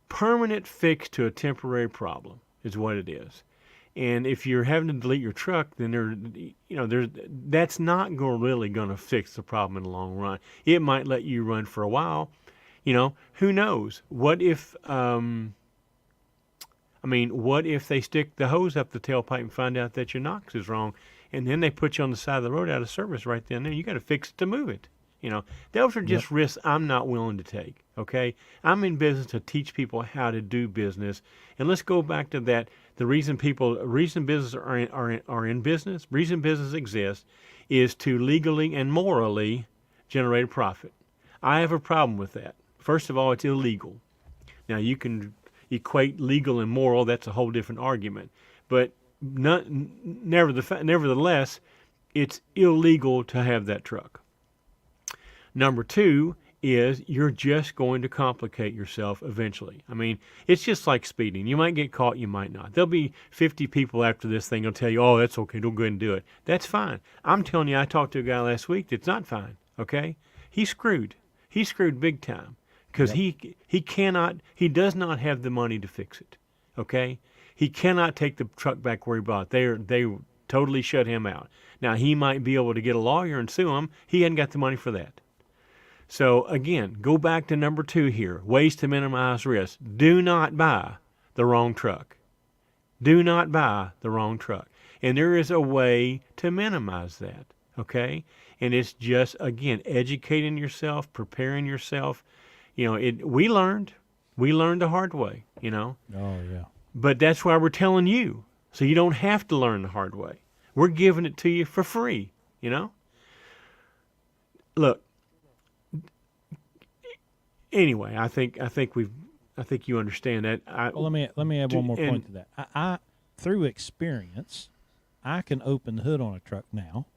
permanent fix to a temporary problem, is what it is. And if you're having to delete your truck, then that's not really going to fix the problem in the long run. It might let you run for a while. Who knows? What if what if they stick the hose up the tailpipe and find out that your NOx is wrong, and then they put you on the side of the road out of service right then and there? You got to fix it to move it. Those are just risks I'm not willing to take. Okay, I'm in business to teach people how to do business, and let's go back to that. The reason businesses are in business, reason business exists, is to legally and morally generate a profit. I have a problem with that. First of all, it's illegal. Now, you can equate legal and moral. That's a whole different argument. But nevertheless, it's illegal to have that truck. Number two is you're just going to complicate yourself eventually. It's just like speeding. You might get caught, you might not. There'll be 50 people after this thing will tell you, oh, that's okay, don't go ahead and do it. That's fine. I'm telling you, I talked to a guy last week that's not fine, okay? He's screwed. He's screwed big time, because he does not have the money to fix it, okay? He cannot take the truck back where he bought it. They totally shut him out. Now, he might be able to get a lawyer and sue him. He hadn't got the money for that. So, again, go back to number 2 here, ways to minimize risk. Do not buy the wrong truck. Do not buy the wrong truck. And there is a way to minimize that, okay? And it's just, again, educating yourself, preparing yourself. We learned the hard way, Oh, yeah. But that's why we're telling you, so you don't have to learn the hard way. We're giving it to you for free, Look, anyway, I think you understand that. Well, let me add one more point to that. I through experience, I can open the hood on a truck now,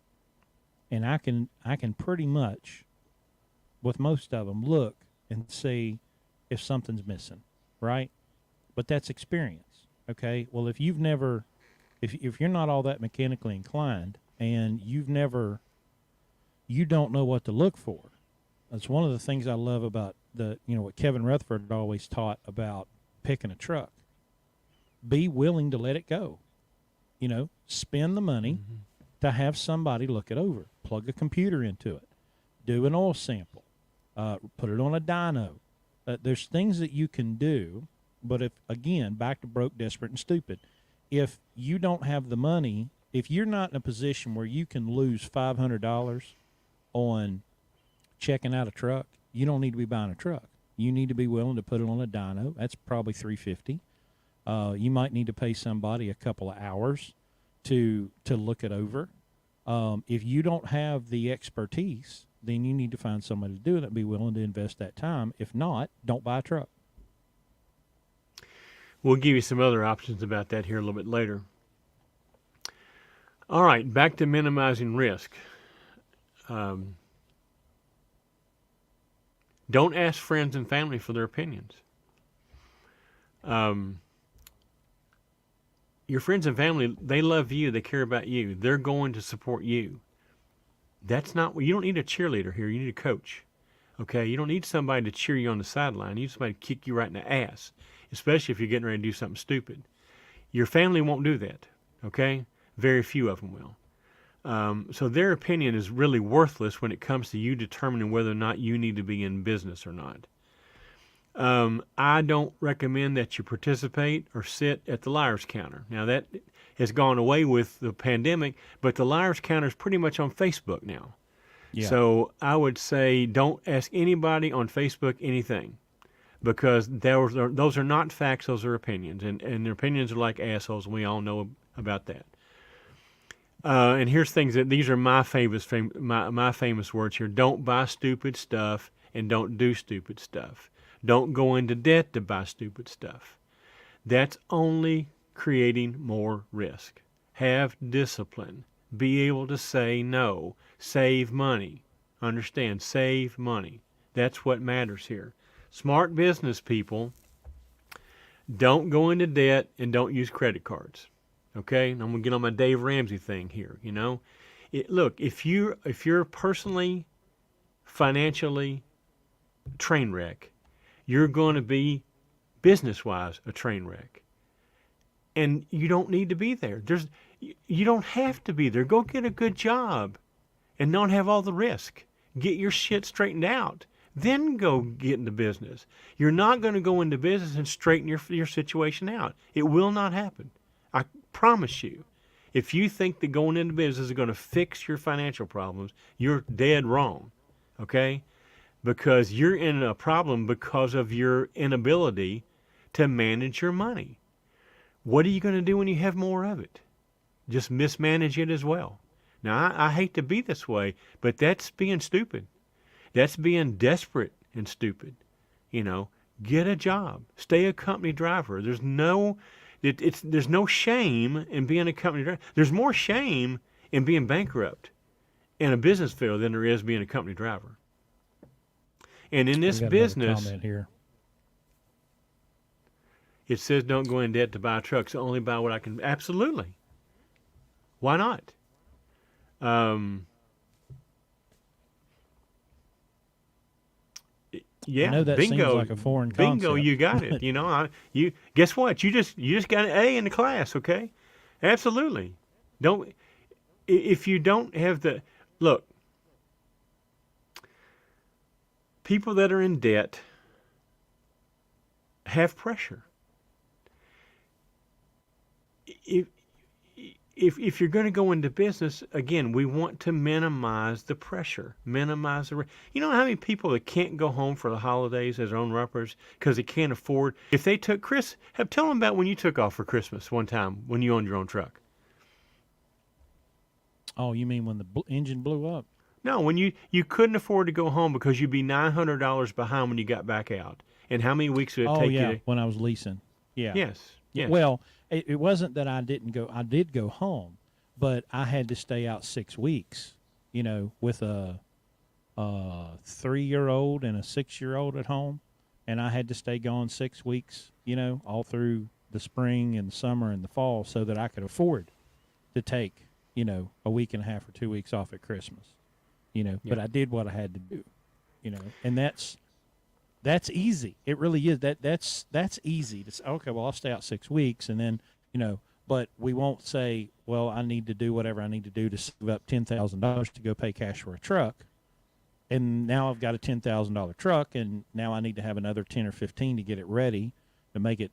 and I can pretty much, with most of them, look and see if something's missing, right? But that's experience, okay? Well, if you're not all that mechanically inclined, and you don't know what to look for. That's one of the things I love about what Kevin Rutherford always taught about picking a truck. be willing to let it go. Spend the money to have somebody look it over. Plug a computer into it. Do an oil sample. Put it on a dyno. There's things that you can do, but if, again, back to broke, desperate, and stupid, if you don't have the money, if you're not in a position where you can lose $500 on checking out a truck, you don't need to be buying a truck. You need to be willing to put it on a dyno. That's probably $350. You might need to pay somebody a couple of hours to look it over. If you don't have the expertise, then you need to find somebody to do it and be willing to invest that time. If not, don't buy a truck. We'll give you some other options about that here a little bit later. All right, back to minimizing risk. Don't ask friends and family for their opinions. Your friends and family, they love you. They care about you. They're going to support you. That's not, you don't need a cheerleader here. You need a coach. Okay? You don't need somebody to cheer you on the sideline. You need somebody to kick you right in the ass, especially if you're getting ready to do something stupid. Your family won't do that. Okay? Very few of them will. So their opinion is really worthless when it comes to you determining whether or not you need to be in business or not. I don't recommend that you participate or sit at the liar's counter. Now, that has gone away with the pandemic, but the liar's counter is pretty much on Facebook now. Yeah. So I would say don't ask anybody on Facebook anything, because those are not facts, those are opinions, and their opinions are like assholes, and we all know about that. And here's things that these are my famous words here. Don't buy stupid stuff and don't do stupid stuff. Don't go into debt to buy stupid stuff. That's only creating more risk. Have discipline. Be able to say no. Save money. Understand, save money. That's what matters here. Smart business people don't go into debt and don't use credit cards. Okay? And I'm going to get on my Dave Ramsey thing here, Look, if you're personally, financially train wreck, you're going to be, business-wise, a train wreck. And you don't need to be there. You don't have to be there. Go get a good job and not have all the risk. Get your shit straightened out. Then go get into business. You're not going to go into business and straighten your situation out. It will not happen. I promise you. If you think that going into business is going to fix your financial problems, you're dead wrong. Okay? Because you're in a problem because of your inability to manage your money. What are you going to do when you have more of it? Just mismanage it as well. Now, I hate to be this way, but that's being stupid. That's being desperate and stupid. Get a job. Stay a company driver. There's no shame in being a company driver. There's more shame in being bankrupt in a business field than there is being a company driver. And in this business, comment here. It says don't go in debt to buy trucks. Only buy what I can. Absolutely. Why not? Yeah, I know that bingo, seems like a foreign concept. Bingo, you got it. You guess what? You just got an A in the class, okay? Absolutely. If you don't have look, people that are in debt have pressure. If you're going to go into business, again, we want to minimize the pressure, minimize the risk. You know how many people that can't go home for the holidays as owner-uppers because they can't afford? If they took tell them about when you took off for Christmas one time when you owned your own truck. Oh, you mean when the engine blew up? No, when you couldn't afford to go home because you'd be $900 behind when you got back out. And how many weeks would it take you to... when I was leasing. Yeah. Yes. Well, it wasn't that I didn't go. I did go home, but I had to stay out 6 weeks, with a 3-year-old and a 6-year-old at home. And I had to stay gone 6 weeks, all through the spring and the summer and the fall so that I could afford to take, a week and a half or 2 weeks off at Christmas, But I did what I had to do, and that's That's easy. It really is. That's easy to say, okay, well, I'll stay out 6 weeks, and then, but we won't say, well, I need to do whatever I need to do to save up $10,000 to go pay cash for a truck, and now I've got a $10,000 truck, and now I need to have another 10 or 15 to get it ready, to make it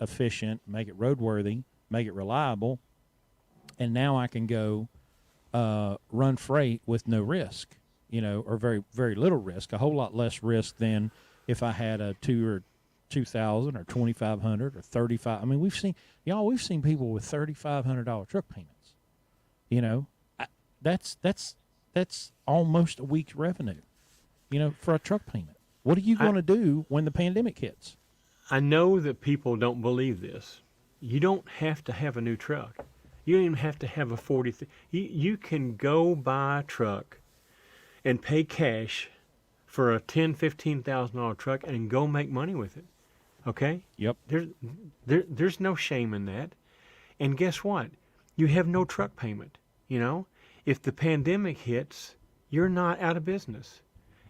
efficient, make it roadworthy, make it reliable, and now I can go run freight with no risk, or very, very little risk, a whole lot less risk than if I had a 2,000 or 2,500 or 35. I mean, we've seen people with $3,500 truck payments. That's almost a week's revenue, for a truck payment. What are you going to do when the pandemic hits? I know that people don't believe this. You don't have to have a new truck. You don't even have to have a 40. You can go buy a truck and pay cash for a $10,000-$15,000 truck and go make money with it. Okay? Yep. There's no shame in that. And guess what? You have no truck payment. If the pandemic hits, you're not out of business.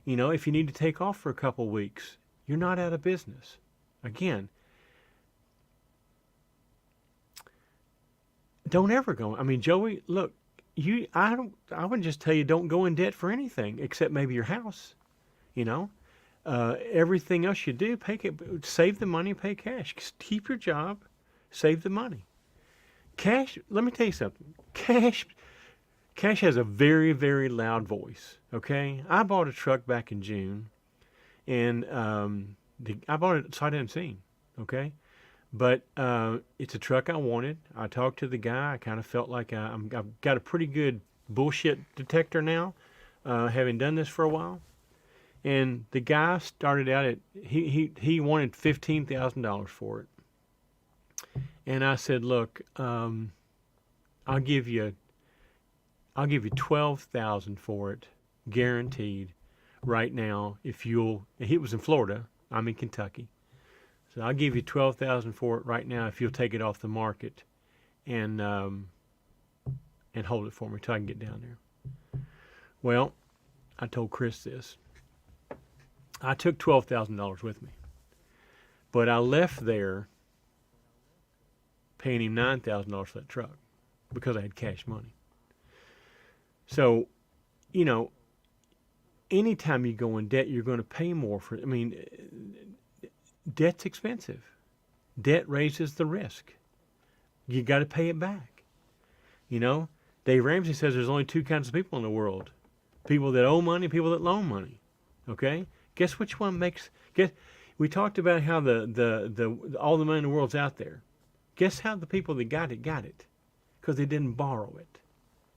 If you need to take off for a couple weeks, you're not out of business. Again, don't ever go. I mean, Joey, look, I would just tell you, don't go in debt for anything except maybe your house. Everything else you do, save the money, pay cash. Keep your job, save the money. Cash. Let me tell you something. Cash has a very, very loud voice. Okay, I bought a truck back in June, and I bought it sight unseen. Okay. But it's a truck I wanted. I talked to the guy. I kind of felt like I've got a pretty good bullshit detector now, having done this for a while. And the guy started out at he wanted $15,000 for it. And I said, look, I'll give you $12,000 for it, guaranteed, right now. He was in Florida. I'm in Kentucky. So I'll give you $12,000 for it right now if you'll take it off the market, and hold it for me till I can get down there. Well, I told Chris this. I took $12,000 with me, but I left there paying him $9,000 for that truck because I had cash money. So, anytime you go in debt, you're going to pay more for it. I mean, debt's expensive. Debt raises the risk. You got to pay it back. Dave Ramsey says there's only two kinds of people in the world: people that owe money, people that loan money. Okay, guess which one makes? We talked about how the all the money in the world's out there. Guess how the people that got it? Because they didn't borrow it.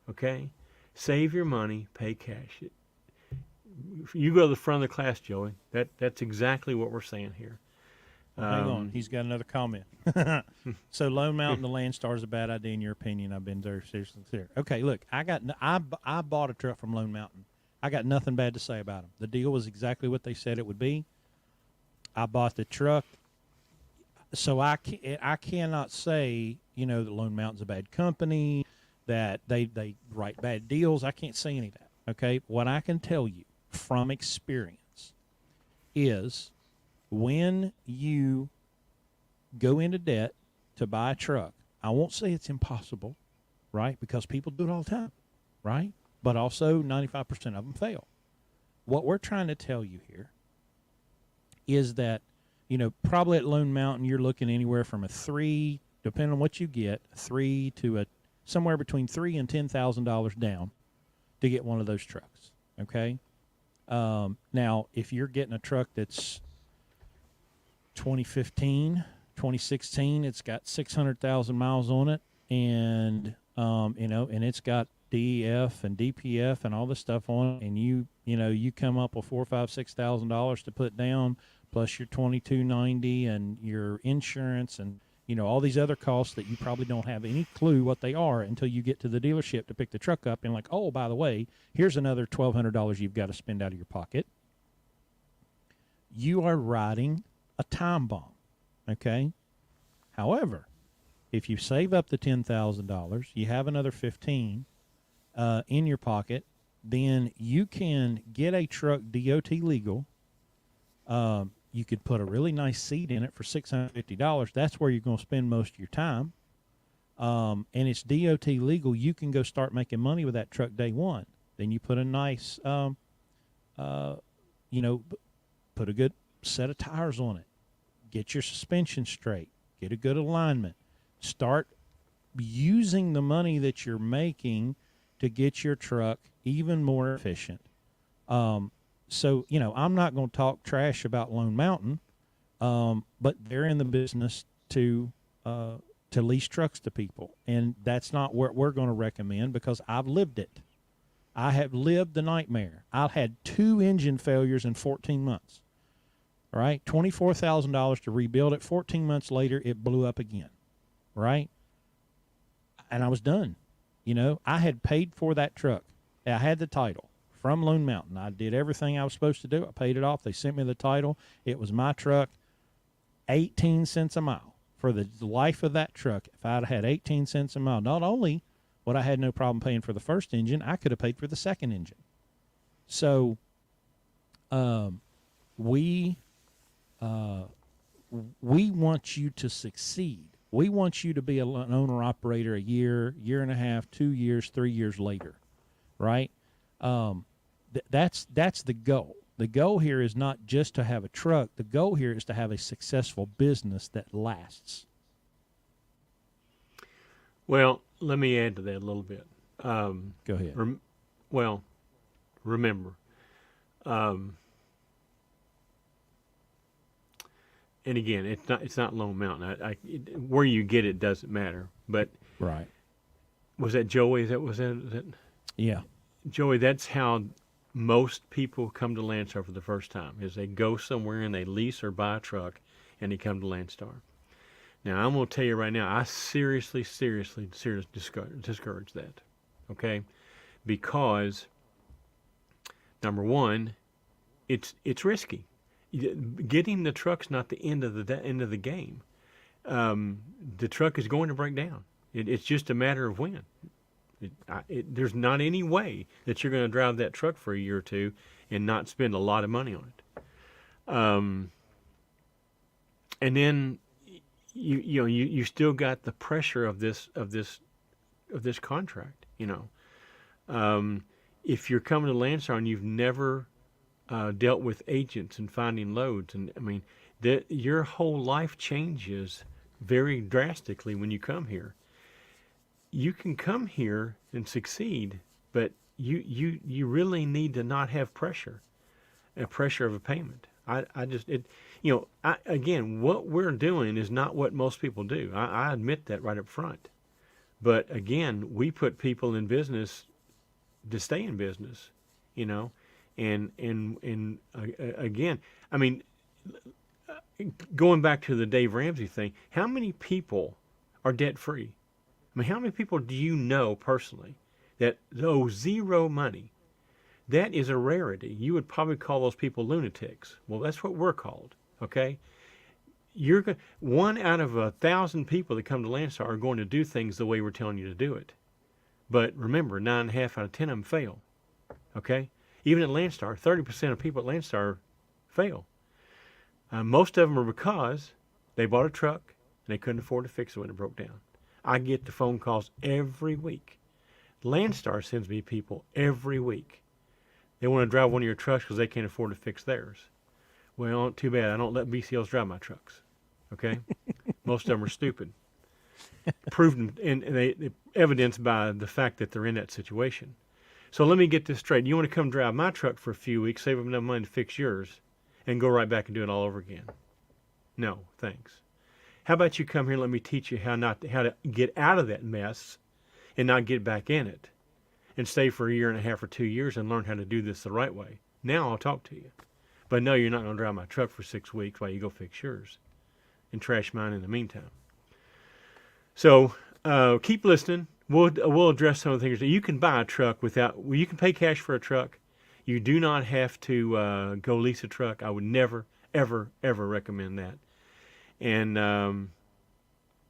Okay, save your money, pay cash. You go to the front of the class, Joey. That's exactly what we're saying here. Hang on, he's got another comment. So Lone Mountain to Landstar is a bad idea in your opinion. I've been very seriously clear. Okay, look, I bought a truck from Lone Mountain. I got nothing bad to say about them. The deal was exactly what they said it would be. I bought the truck, so I cannot say that Lone Mountain's a bad company, that they write bad deals. I can't say any of that. Okay, what I can tell you from experience is, when you go into debt to buy a truck, I won't say it's impossible, right? Because people do it all the time, right? But also 95% of them fail. What we're trying to tell you here is that, probably at Lone Mountain, you're looking anywhere from a 3, depending on what you get, 3 to somewhere between $3,000 and $10,000 down to get one of those trucks. Okay. Now, if you're getting a truck that's 2015, 2016, it's got 600,000 miles on it, and and it's got DEF and DPF and all this stuff on it, and you come up with $4,000, $5,000, $6,000 to put down, plus your $2,290 and your insurance and all these other costs that you probably don't have any clue what they are until you get to the dealership to pick the truck up, and like, oh, by the way, here's another $1,200 you've got to spend out of your pocket. You are riding a time bomb, okay? However, if you save up the $10,000, you have another $15,000 in your pocket, then you can get a truck DOT legal You could put a really nice seat in it for $650. That's where you're going to spend most of your time. And it's DOT legal. You can go start making money with that truck day one. Then you put a nice, you know, put a good set of tires on it. Get your suspension straight. Get a good alignment. Start using the money that you're making to get your truck even more efficient. So, you know, I'm not going to talk trash about Lone Mountain, but they're in the business to lease trucks to people. And that's not what we're going to recommend because I've lived it. I have lived the nightmare. I had 2 engine failures in 14 months. Right? $24,000 to rebuild it. 14 months later, it blew up again. Right? And I was done. You know, I had paid for that truck. I had the title from Lone Mountain. I did everything I was supposed to do. I paid it off. They sent me the title. It was my truck, 18 cents a mile. For the life of that truck, if I'd had 18 cents a mile, not only would I had no problem paying for the first engine, I could have paid for the second engine. So we want you to succeed. We want you to be an owner-operator a year, year and a half, 2 years, 3 years later, right? That's the goal. The goal here is not just to have a truck. The goal here is to have a successful business that lasts. Well, let me add to that a little bit. Go ahead. Remember, and again, it's not Lone Mountain. Where you get it doesn't matter. But right, was that Joey? Was that? Yeah, Joey. That's how most people come to Landstar for the first time. Is they go somewhere and they lease or buy a truck, and they come to Landstar. Now I'm going to tell you right now, I seriously discourage that. Okay, because number one, it's risky. Getting the truck's not the end of the game. The truck is going to break down. It's just a matter of when. There's not any way that you're going to drive that truck for a year or two and not spend a lot of money on it. And then you still got the pressure of this contract. If you're coming to Landstar and you've never dealt with agents and finding loads, and I mean, your whole life changes very drastically when you come here. You can come here and succeed, but you really need to not have pressure of a payment. Again, what we're doing is not what most people do. I admit that right up front. But again, we put people in business to stay in business, and again, I mean, going back to the Dave Ramsey thing, how many people are debt free? I mean, how many people do you know personally that owe zero money? That is a rarity. You would probably call those people lunatics. Well, that's what we're called, okay? One out of 1,000 people that come to Landstar are going to do things the way we're telling you to do it. But remember, 9.5 out of 10 of them fail, okay? Even at Landstar, 30% of people at Landstar fail. Most of them are because they bought a truck and they couldn't afford to fix it when it broke down. I get the phone calls every week. Landstar sends me people every week. They want to drive one of your trucks because they can't afford to fix theirs. Well, too bad. I don't let BCLs drive my trucks. Okay? Most of them are stupid. Proved and they evidenced by the fact that they're in that situation. So let me get this straight. You want to come drive my truck for a few weeks, save up enough money to fix yours, and go right back and do it all over again? No, thanks. How about you come here and let me teach you how to get out of that mess and not get back in it, and stay for a year and a half or 2 years and learn how to do this the right way. Now I'll talk to you. But no, you're not going to drive my truck for 6 weeks while you go fix yours and trash mine in the meantime. So keep listening. We'll address some of the things. You can buy a truck you can pay cash for a truck. You do not have to go lease a truck. I would never, ever, ever recommend that. And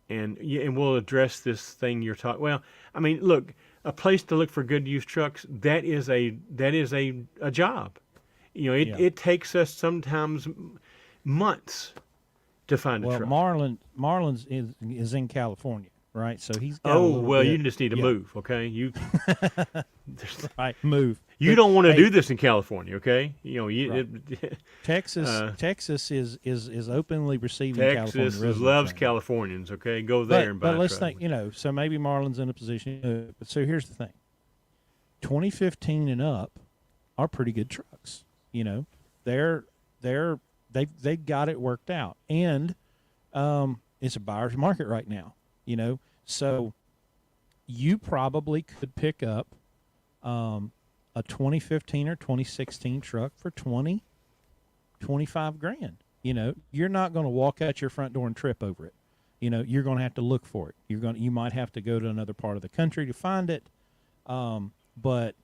we'll address this thing you're talking. Well, I mean, look, a place to look for good used trucks, that is a job. Yeah. It takes us sometimes months to find a Well, truck. Marlon's is in California, right? So he's got a Oh, little well, you bit. just need to Yeah. move, okay? Right. Move. You But don't want to hey, do this in California, okay? right. Texas, uh, Texas is openly receiving California Texas residents loves right now. Californians, okay? Go there and But buy a let's truck. think, so maybe Marlon's in a position. But so here's the thing: 2015 and up are pretty good trucks. They're they've got it worked out, and it's a buyer's market right now. So you probably could pick up a 2015 or 2016 truck for 25 grand. You're not going to walk out your front door and trip over it. You're going to have to look for it. You might have to go to another part of the country to find it. But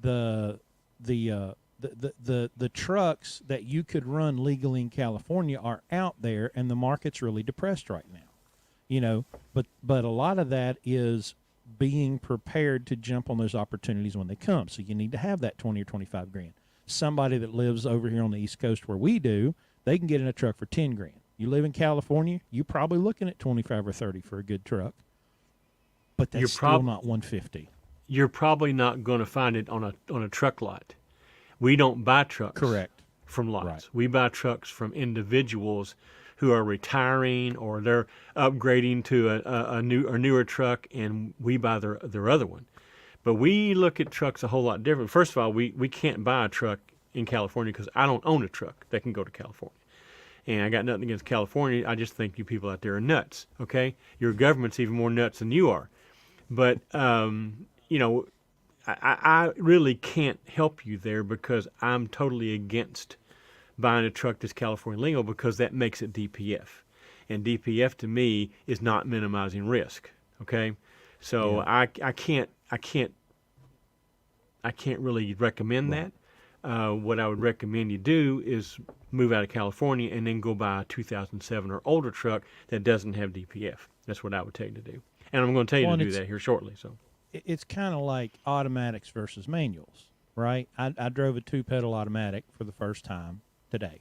the trucks that you could run legally in California are out there, and the market's really depressed right now. But a lot of that is being prepared to jump on those opportunities when they come. So you need to have that 20 or 25 grand. Somebody that lives over here on the East Coast where we do, they can get in a truck for 10 grand. You live in California, you're probably looking at 25 or 30 for a good truck. But that's still not 150. You're probably not going to find it on a truck lot. We don't buy trucks Correct. from lots. Right. We buy trucks from individuals who are retiring or they're upgrading to a newer truck, and we buy their other one. But we look at trucks a whole lot different. First of all, we can't buy a truck in California because I don't own a truck that can go to California. And I got nothing against California. I just think you people out there are nuts, okay? Your government's even more nuts than you are. But, I really can't help you there because I'm totally against buying a truck that's California legal because that makes it DPF. And DPF to me is not minimizing risk, okay? So Yeah. I can't really recommend Right. that. What I would recommend you do is move out of California and then go buy a 2007 or older truck that doesn't have DPF. That's what I would tell you to do. And I'm going to tell you Well, to and do that here shortly. So it's kind of like automatics versus manuals, right? I drove a 2-pedal automatic for the first time today.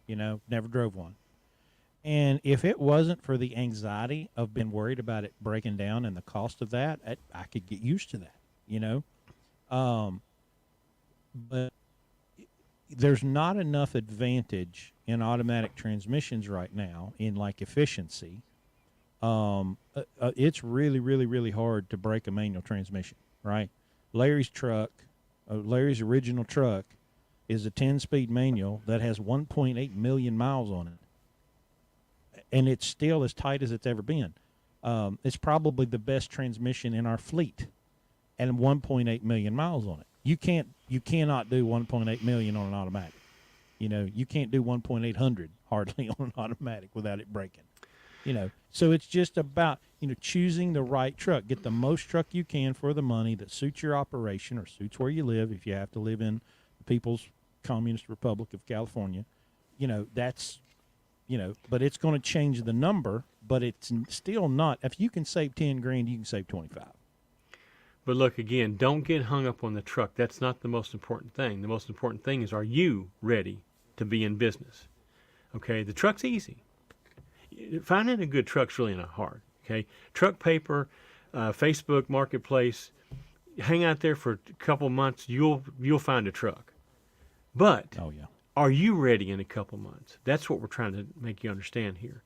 Never drove one. And if it wasn't for the anxiety of being worried about it breaking down and the cost of that, I could get used to that, But there's not enough advantage in automatic transmissions right now in like efficiency. It's really, really, really hard to break a manual transmission, right? Larry's original truck is a 10-speed manual that has 1.8 million miles on it, and it's still as tight as it's ever been. It's probably the best transmission in our fleet, and 1.8 million miles on it. You cannot do 1.8 million on an automatic. You can't do 1.800 hardly on an automatic without it breaking. So it's just about choosing the right truck. Get the most truck you can for the money that suits your operation or suits where you live. If you have to live in the People's Communist Republic of California, that's but it's going to change the number. But it's still not. If you can save 10 grand, you can save 25. but look, again, don't get hung up on the truck. That's not the most important thing. The most important thing is, are you ready to be in business? Okay, the truck's easy. Finding a good truck's really not hard. Okay, Truck Paper, Facebook Marketplace, hang out there for a couple months. You'll find a truck. But Oh yeah. are you ready in a couple months? That's what we're trying to make you understand here.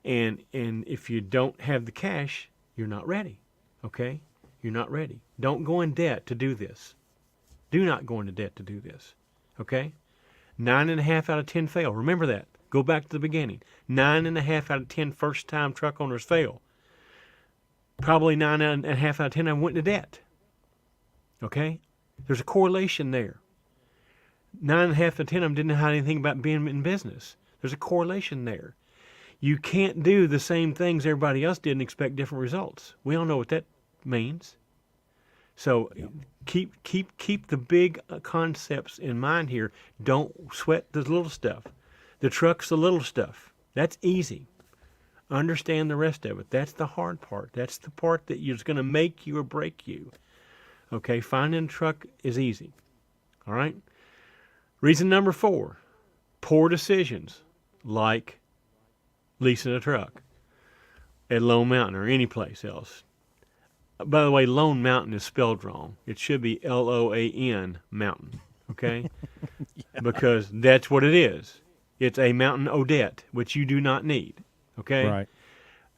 And if you don't have the cash, you're not ready. Okay, you're not ready. Don't go in debt to do this. Do not go into debt to do this. Okay, 9.5 out of 10 fail. Remember that. Go back to the beginning. 9.5 out of 10 first-time truck owners fail. Probably 9.5 out of 10 of them went into debt. Okay? There's a correlation there. 9.5 out of 10 of them didn't know how anything about being in business. There's a correlation there. You can't do the same things everybody else did and expect different results. We all know what that means. So keep the big concepts in mind here. Don't sweat the little stuff. The truck's the little stuff. That's easy. Understand the rest of it. That's the hard part. That's the part that is going to make you or break you. Okay, finding a truck is easy. All right? Reason number 4, poor decisions like leasing a truck at Lone Mountain or any place else. By the way, Lone Mountain is spelled wrong. It should be Loan Mountain, okay? Because that's what it is. It's a mountain Odette, which you do not need, okay? Right.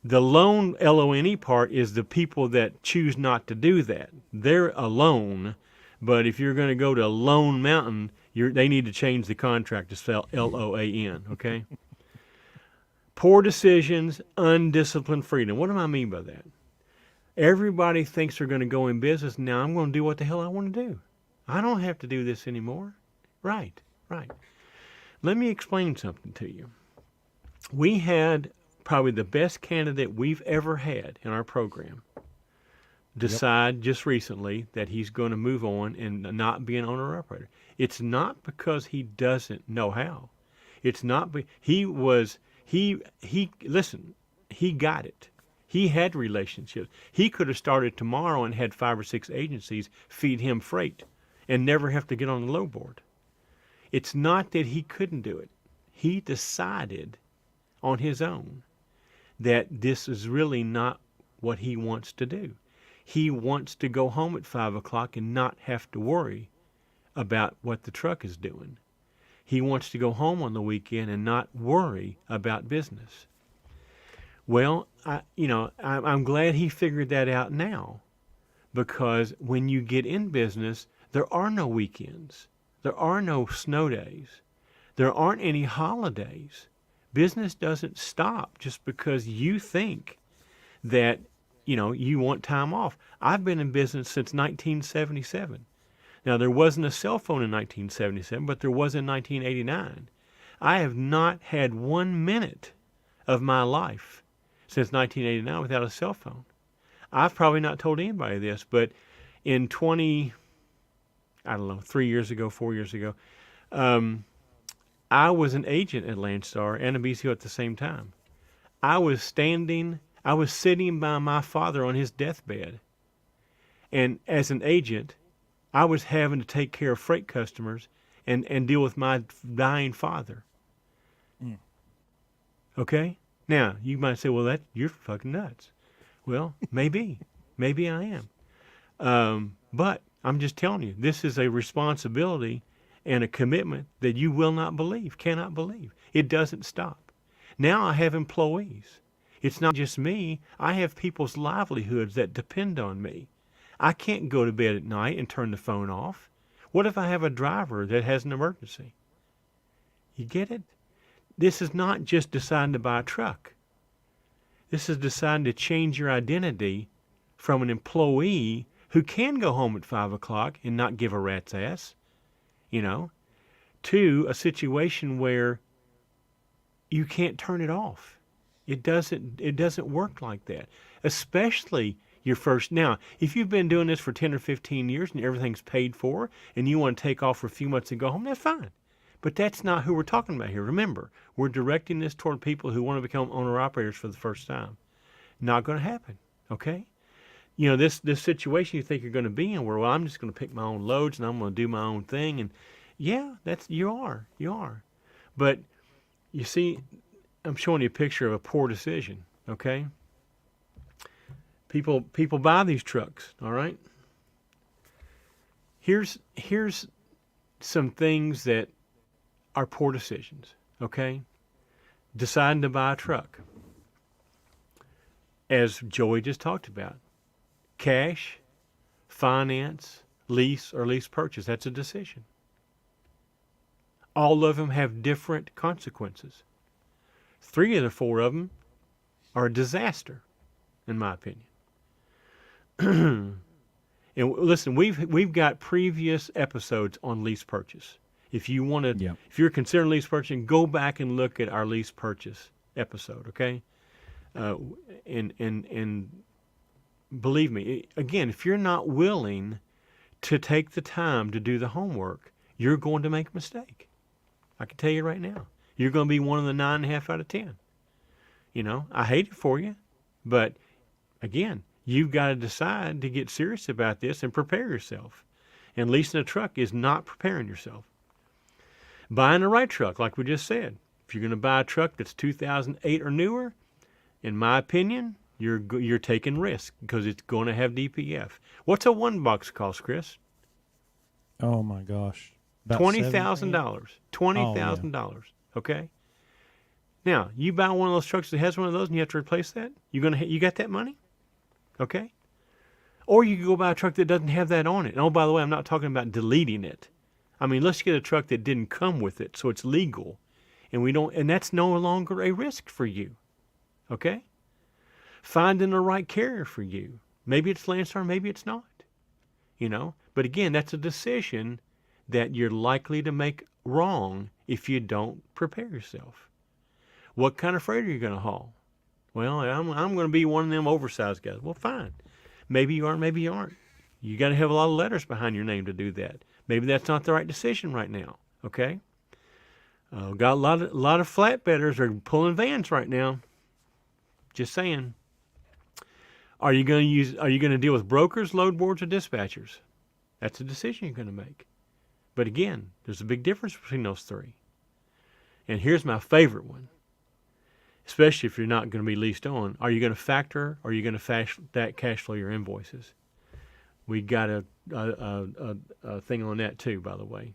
The lone, L-O-N-E part, is the people that choose not to do that. They're alone, but if you're going to go to Lone Mountain, they need to change the contract to spell Loan, okay? Poor decisions, undisciplined freedom. What do I mean by that? Everybody thinks they're going to go in business. Now I'm going to do what the hell I want to do. I don't have to do this anymore. Right. Let me explain something to you. We had probably the best candidate we've ever had in our program decide just recently that he's going to move on and not be an owner-operator. It's not because he doesn't know how. It's not, listen, he got it. He had relationships. He could have started tomorrow and had 5 or 6 agencies feed him freight and never have to get on the low board. It's not that he couldn't do it. He decided on his own that this is really not what he wants to do. He wants to go home at 5 o'clock and not have to worry about what the truck is doing. He wants to go home on the weekend and not worry about business. Well, I'm glad he figured that out now, because when you get in business, there are no weekends. There are no snow days. There aren't any holidays. Business doesn't stop just because you think that, you want time off. I've been in business since 1977. Now, there wasn't a cell phone in 1977, but there was in 1989. I have not had 1 minute of my life since 1989 without a cell phone. I've probably not told anybody this, but in 3 years ago, 4 years ago, I was an agent at Landstar and a BCO at the same time. I was sitting by my father on his deathbed. And as an agent, I was having to take care of freight customers and deal with my dying father. Mm. Okay? Now, you might say, well, you're fucking nuts. Well, maybe. Maybe I am. But I'm just telling you, this is a responsibility and a commitment that you will not believe, cannot believe. It doesn't stop. Now I have employees. It's not just me. I have people's livelihoods that depend on me. I can't go to bed at night and turn the phone off. What if I have a driver that has an emergency? You get it? This is not just deciding to buy a truck. This is deciding to change your identity from an employee who can go home at 5 o'clock and not give a rat's ass, to a situation where you can't turn it off. It doesn't work like that, especially your first. Now, if you've been doing this for 10 or 15 years and everything's paid for and you want to take off for a few months and go home, that's fine. But that's not who we're talking about here. Remember, we're directing this toward people who want to become owner-operators for the first time. Not going to happen, okay? This situation you think you're going to be in where, well, I'm just going to pick my own loads and I'm going to do my own thing. And yeah, you are. But you see, I'm showing you a picture of a poor decision, okay? People buy these trucks, all right? Here's some things that are poor decisions, okay? Deciding to buy a truck. As Joey just talked about, cash, finance, lease, or lease purchase, that's a decision. All of them have different consequences. 3 of the 4 of them are a disaster, in my opinion. And listen, we've got previous episodes on lease purchase. If you want to, if you're considering lease purchasing, go back and look at our lease purchase episode, okay? And believe me, again, if you're not willing to take the time to do the homework, you're going to make a mistake. I can tell you right now. You're going to be one of the 9.5 out of 10. I hate it for you, but again, you've got to decide to get serious about this and prepare yourself. And leasing a truck is not preparing yourself. Buying the right truck, like we just said. If you're going to buy a truck that's 2008 or newer, in my opinion, you're taking risk because it's going to have DPF. What's a one box cost, Chris? Oh my gosh. About $20,000. Oh yeah. $20,000. Okay. Now you buy one of those trucks that has one of those, and you have to replace that. You got that money? Okay. Or you can go buy a truck that doesn't have that on it. And oh, by the way, I'm not talking about deleting it. I mean, let's get a truck that didn't come with it, so it's legal, and that's no longer a risk for you. Okay. Finding the right carrier for you. Maybe it's Landstar, maybe it's not. But again, that's a decision that you're likely to make wrong if you don't prepare yourself. What kind of freight are you going to haul? Well, I'm going to be one of them oversized guys. Well, fine. Maybe you are, maybe you aren't. You got to have a lot of letters behind your name to do that. Maybe that's not the right decision right now. Okay. Got a lot of flatbedders are pulling vans right now. Just saying. Are you going to deal with brokers, load boards, or dispatchers? That's a decision you're going to make. But again, there's a big difference between those three. And here's my favorite one, especially if you're not going to be leased on. Are you going to factor, or are you going to cash flow your invoices? We got a thing on that too, by the way.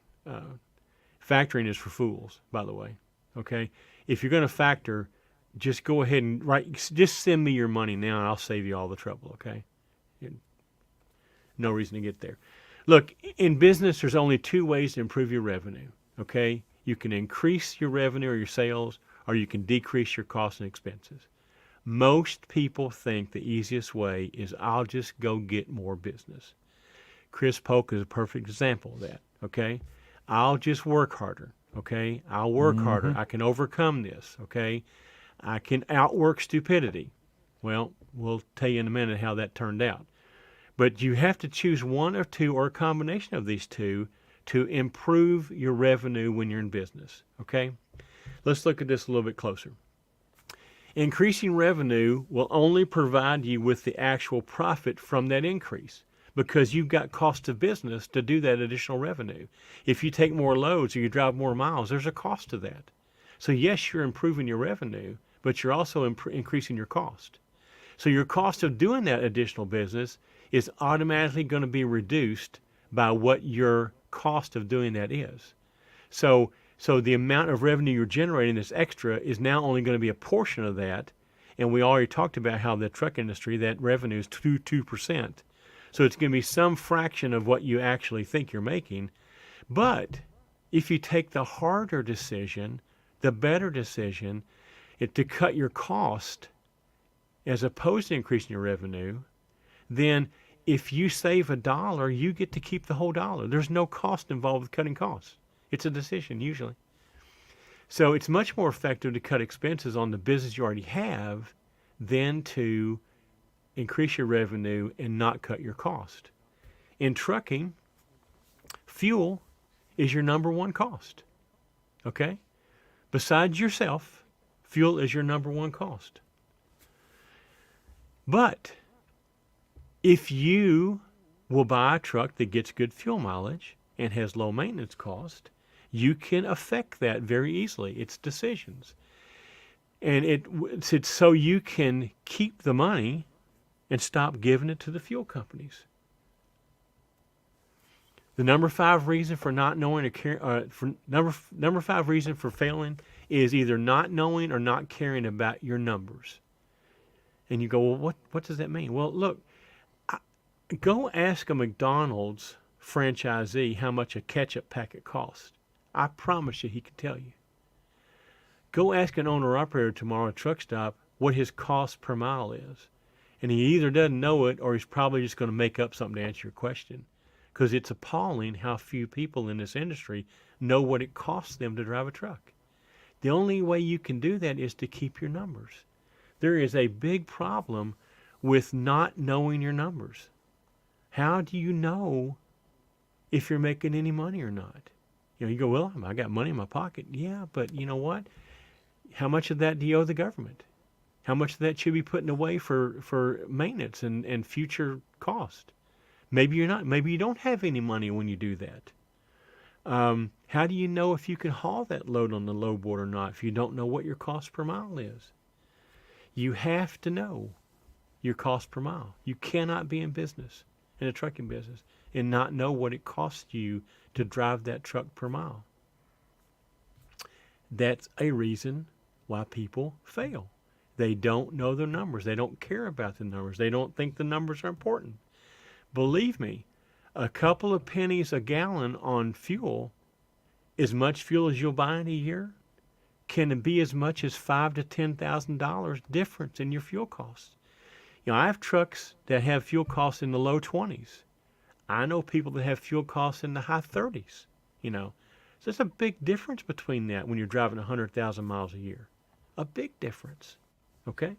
Factoring is for fools, by the way. Okay? If you're going to factor, just go ahead and just send me your money now, and I'll save you all the trouble, okay? No reason to get there. Look, in business, there's only two ways to improve your revenue, okay? You can increase your revenue or your sales, or you can decrease your costs and expenses. Most people think the easiest way is I'll just go get more business. Chris Polk is a perfect example of that, okay? I'll just work harder, okay? I'll work harder. I can overcome this, okay? I can outwork stupidity. Well, we'll tell you in a minute how that turned out. But you have to choose one or two, or a combination of these two, to improve your revenue when you're in business, okay? Let's look at this a little bit closer. Increasing revenue will only provide you with the actual profit from that increase, because you've got cost of business to do that additional revenue. If you take more loads or you drive more miles, there's a cost to that. So yes, you're improving your revenue, but you're also increasing your cost. So your cost of doing that additional business is automatically going to be reduced by what your cost of doing that is. So the amount of revenue you're generating that's extra is now only going to be a portion of that. And we already talked about how the truck industry, that revenue is 2%. So it's going to be some fraction of what you actually think you're making. But if you take the harder decision, the better decision, to cut your cost as opposed to increasing your revenue, then if you save $1, you get to keep the whole dollar. There's no cost involved with cutting costs. It's a decision usually. So it's much more effective to cut expenses on the business you already have than to increase your revenue and not cut your cost. In trucking, fuel is your number one cost. Okay? Besides yourself, fuel is your number one cost. But if you will buy a truck that gets good fuel mileage and has low maintenance cost, you can affect that very easily. It's decisions. And it's so you can keep the money and stop giving it to the fuel companies. The number 5 reason for not knowing number 5 reason for failing is either not knowing or not caring about your numbers. And you go, well, what does that mean? Well, look, go ask a McDonald's franchisee how much a ketchup packet costs. I promise you he can tell you. Go ask an owner-operator tomorrow at a truck stop what his cost per mile is. And he either doesn't know it, or he's probably just going to make up something to answer your question. Because it's appalling how few people in this industry know what it costs them to drive a truck. The only way you can do that is to keep your numbers. There is a big problem with not knowing your numbers. How do you know if you're making any money or not? You go, well, I got money in my pocket. Yeah, but you know what? How much of that do you owe the government? How much of that should be putting away for maintenance and future cost? Maybe you're not. Maybe you don't have any money when you do that. How do you know if you can haul that load on the load board or not if you don't know what your cost per mile is? You have to know your cost per mile. You cannot be in business, in a trucking business, and not know what it costs you to drive that truck per mile. That's a reason why people fail. They don't know their numbers. They don't care about the numbers. They don't think the numbers are important. Believe me, a couple of pennies a gallon on fuel, as much fuel as you'll buy in a year, can be as much as $5,000 to $10,000 difference in your fuel costs. You know, I have trucks that have fuel costs in the low 20s. I know people that have fuel costs in the high 30s, you know. So there's a big difference between that when you're driving 100,000 miles a year. A big difference, okay?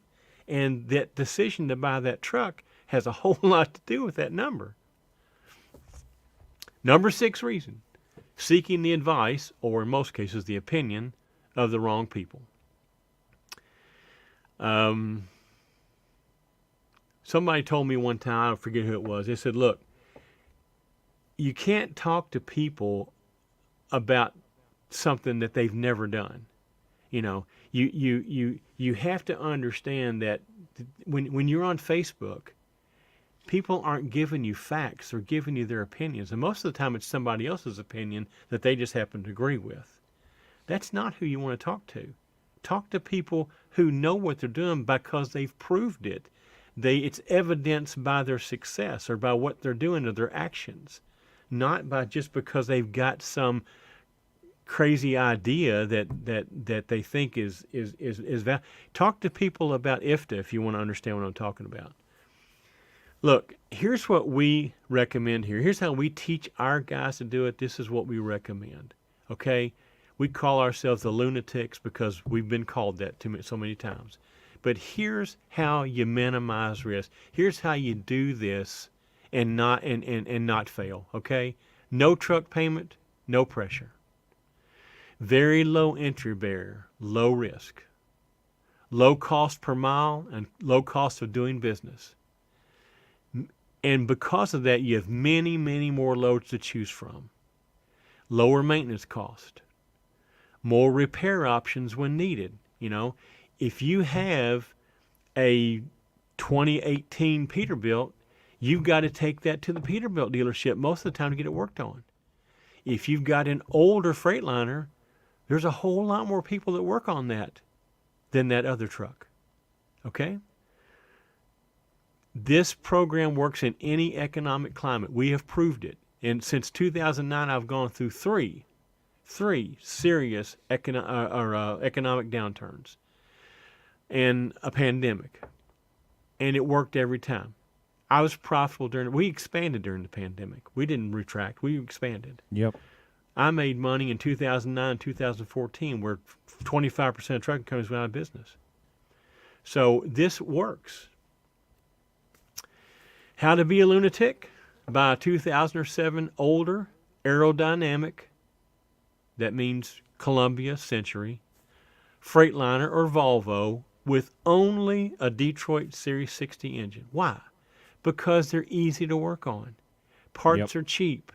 And that decision to buy that truck has a whole lot to do with that number. Number 6 reason, seeking the advice, or in most cases the opinion, of the wrong people. Somebody told me one time, I forget who it was, they said, look, you can't talk to people about something that they've never done. You know, you have to understand that when you're on Facebook, people aren't giving you facts, they're giving you their opinions. And most of the time it's somebody else's opinion that they just happen to agree with. That's not who you want to talk to. Talk to people who know what they're doing because they've proved it. It's evidenced by their success or by what they're doing or their actions, not by just because they've got some crazy idea that they think is valid. Talk to people about IFTA if you want to understand what I'm talking about. Look, here's what we recommend here. Here's how we teach our guys to do it. This is what we recommend. Okay? We call ourselves the lunatics because we've been called that so many times. But here's how you minimize risk. Here's how you do this and not fail. Okay? No truck payment, no pressure. Very low entry barrier, low risk. Low cost per mile and low cost of doing business. And because of that, you have many, many more loads to choose from. Lower maintenance cost. More repair options when needed. You know, if you have a 2018 Peterbilt, you've got to take that to the Peterbilt dealership most of the time to get it worked on. If you've got an older Freightliner, there's a whole lot more people that work on that than that other truck. Okay? This program works in any economic climate. We have proved it. And since 2009, I've gone through three serious economic downturns and a pandemic. And it worked every time. I was profitable we expanded during the pandemic. We didn't retract, we expanded. Yep. I made money in 2009, 2014, where 25% of trucking companies went out of business. So this works. How to be a lunatic? Buy a 2007 older, aerodynamic, that means Columbia, Century, Freightliner or Volvo with only a Detroit Series 60 engine. Why? Because they're easy to work on. Parts are cheap.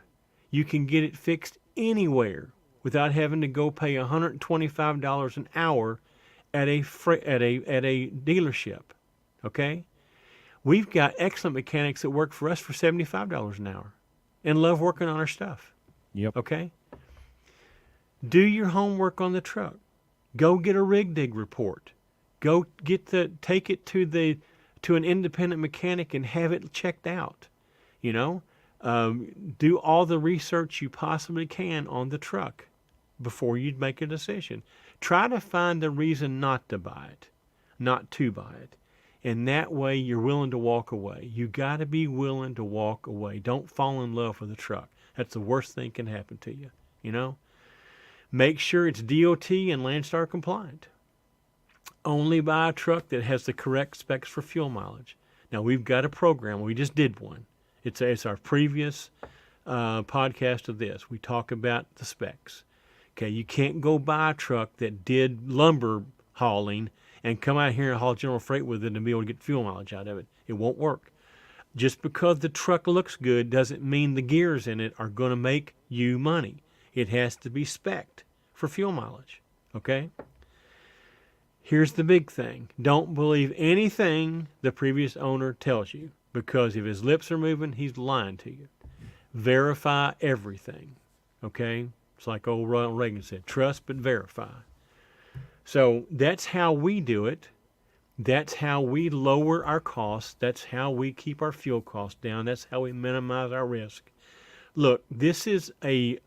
You can get it fixed anywhere without having to go pay $125 an hour at a dealership. Okay? We've got excellent mechanics that work for us for $75 an hour and love working on our stuff. Yep. Okay? Do your homework on the truck. Go get a rig dig report. Go take it to an independent mechanic and have it checked out. You know, do all the research you possibly can on the truck before you make a decision. Try to find the reason not to buy it, not to buy it. And that way you're willing to walk away. You got to be willing to walk away. Don't fall in love with a truck. That's the worst thing can happen to you, you know? Make sure it's DOT and Landstar compliant. Only buy a truck that has the correct specs for fuel mileage. Now, we've got a program. We just did one. It's our previous podcast of this. We talk about the specs. Okay, you can't go buy a truck that did lumber hauling and come out here and haul general freight with it and be able to get fuel mileage out of it. It won't work. Just because the truck looks good doesn't mean the gears in it are going to make you money. It has to be spec'd for fuel mileage. Okay? Here's the big thing. Don't believe anything the previous owner tells you, because if his lips are moving, he's lying to you. Verify everything. Okay? It's like old Ronald Reagan said, trust but verify. So that's how we do it. That's how we lower our costs. That's how we keep our fuel costs down. That's how we minimize our risk. Look, this is a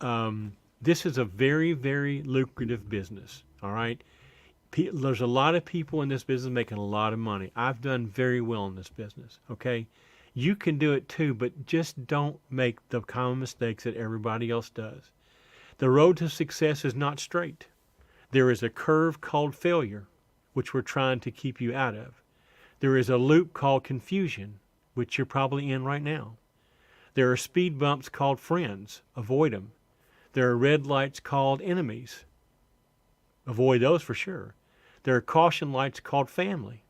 very, very lucrative business. All right, there's a lot of people in this business making a lot of money. I've done very well in this business. Okay, you can do it too, but just don't make the common mistakes that everybody else does. The road to success is not straight. There is a curve called failure, which we're trying to keep you out of. There is a loop called confusion, which you're probably in right now. There are speed bumps called friends. Avoid them. There are red lights called enemies. Avoid those for sure. There are caution lights called family.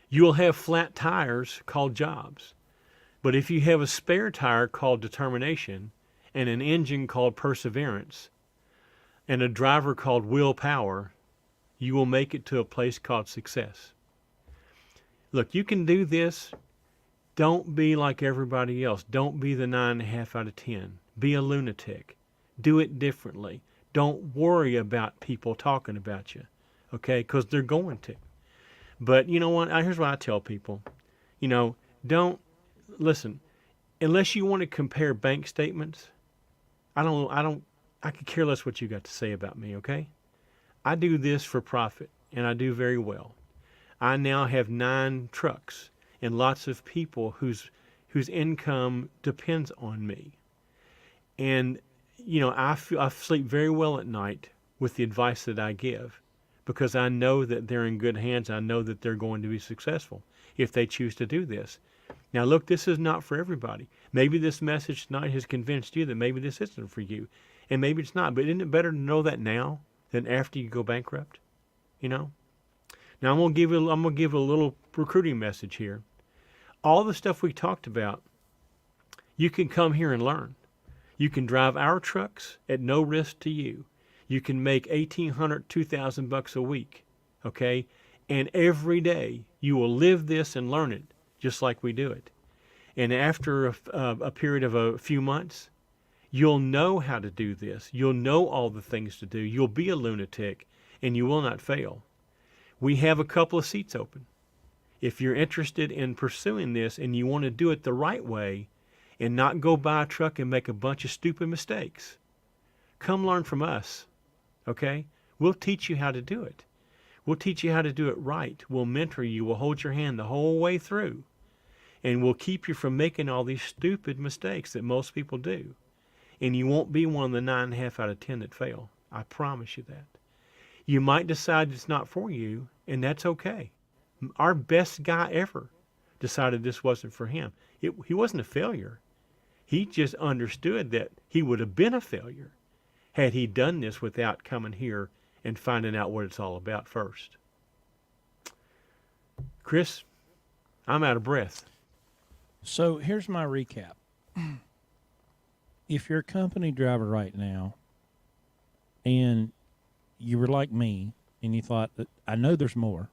You will have flat tires called jobs. But if you have a spare tire called determination, and an engine called perseverance, and a driver called willpower, you will make it to a place called success. Look, you can do this. Don't be like everybody else. Don't be the 9.5 out of 10. Be a lunatic. Do it differently. Don't worry about people talking about you, okay? Because they're going to. But you know what? Here's what I tell people. Don't listen. Unless you want to compare bank statements, I could care less what you got to say about me, okay? I do this for profit, and I do very well. I now have 9 trucks and lots of people whose income depends on me. And, I sleep very well at night with the advice that I give, because I know that they're in good hands. I know that they're going to be successful if they choose to do this. Now, look, this is not for everybody. Maybe this message tonight has convinced you that maybe this isn't for you, and maybe it's not. But isn't it better to know that now than after you go bankrupt? Now I'm gonna give a little recruiting message here. All the stuff we talked about, you can come here and learn. You can drive our trucks at no risk to you. You can make $1,800, $2,000 a week, okay? And every day you will live this and learn it, just like we do it. And after a period of a few months, you'll know how to do this. You'll know all the things to do. You'll be a lunatic, and you will not fail. We have a couple of seats open. If you're interested in pursuing this and you want to do it the right way and not go buy a truck and make a bunch of stupid mistakes, come learn from us, okay? We'll teach you how to do it. We'll teach you how to do it right. We'll mentor you. We'll hold your hand the whole way through. And we'll keep you from making all these stupid mistakes that most people do. And you won't be one of the 9.5 out of 10 that fail. I promise you that. You might decide it's not for you, and that's okay. Our best guy ever decided this wasn't for him. He wasn't a failure. He just understood that he would have been a failure had he done this without coming here and finding out what it's all about first. Chris, I'm out of breath. So here's my recap. If you're a company driver right now and you were like me and you thought that I know there's more.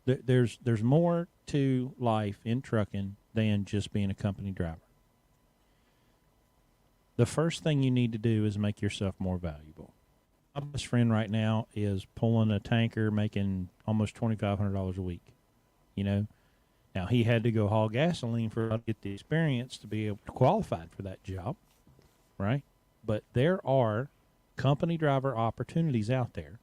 There's more to life in trucking than just being a company driver. The first thing you need to do is make yourself more valuable. My best friend right now is pulling a tanker, making almost $2,500 a week. Now he had to go haul gasoline to get the experience to be able to qualify for that job, right? But there are company driver opportunities out there.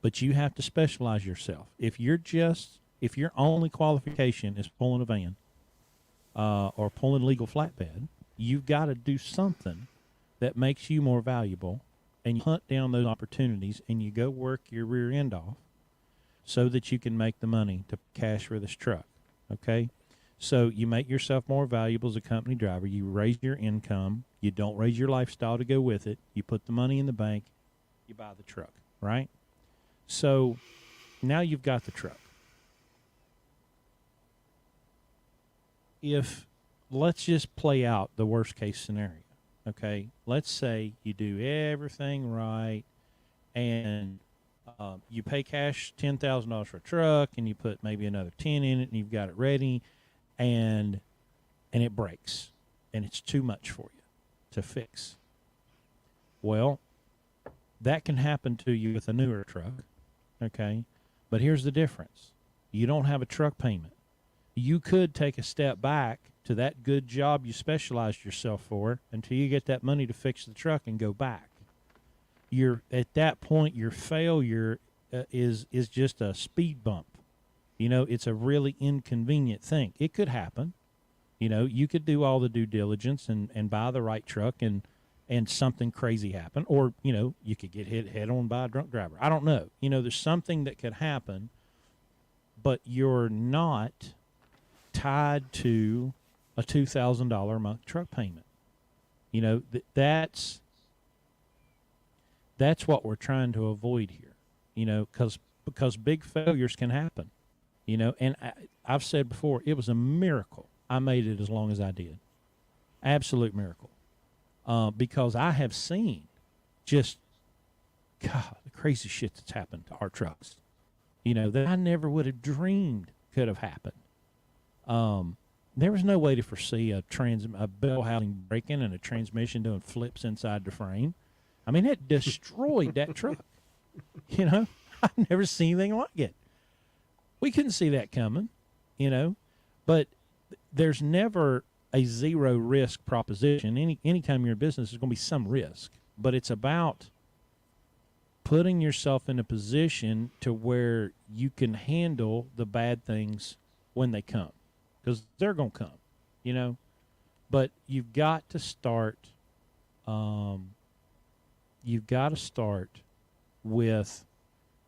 But you have to specialize yourself. If your only qualification is pulling a van or pulling legal flatbed, you've got to do something that makes you more valuable, and you hunt down those opportunities and you go work your rear end off so that you can make the money to cash for this truck, okay? So you make yourself more valuable as a company driver. You raise your income. You don't raise your lifestyle to go with it. You put the money in the bank. You buy the truck, right? So now you've got the truck. If let's just play out the worst case scenario. Okay, let's say you do everything right, and you pay cash $10,000 for a truck, and you put maybe another 10 in it, and you've got it ready, and it breaks, and it's too much for you to fix. Well, that can happen to you with a newer truck, okay? But here's the difference. You don't have a truck payment. You could take a step back to that good job you specialized yourself for until you get that money to fix the truck and go back. You're at that point, your failure is just a speed bump. You know, it's a really inconvenient thing. It could happen. You know, you could do all the due diligence and buy the right truck and something crazy happen, or, you know, you could get hit head on by a drunk driver. I don't know. You know, there's something that could happen, but you're not tied to a $2,000 a month truck payment. You know, that's what we're trying to avoid here, you know, because big failures can happen, you know, and I've said before, it was a miracle I made it as long as I did. Absolute miracle. Because I have seen just, God, the crazy shit that's happened to our trucks, you know, that I never would have dreamed could have happened. There was no way to foresee a bell housing breaking and a transmission doing flips inside the frame. I mean, it destroyed that truck. You know, I've never seen anything like it. We couldn't see that coming, you know, but there's never a zero risk proposition. Anytime you're in business, there's going to be some risk, but it's about putting yourself in a position to where you can handle the bad things when they come, because they're going to come, you know, but you've got to start, with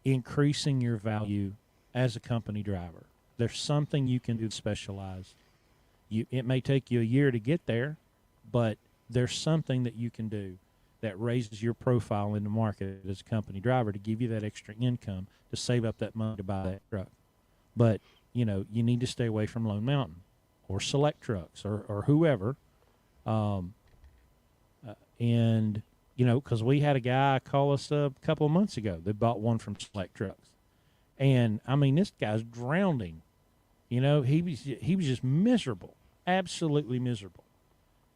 increasing your value as a company driver. There's something you can do to specialize. It may take you a year to get there, but there's something that you can do that raises your profile in the market as a company driver to give you that extra income to save up that money to buy that truck. But, you know, you need to stay away from Lone Mountain or Select Trucks or whoever. And, you know, because we had a guy call us a couple of months ago that bought one from Select Trucks. And, I mean, this guy's drowning. You know, he was just miserable, absolutely miserable.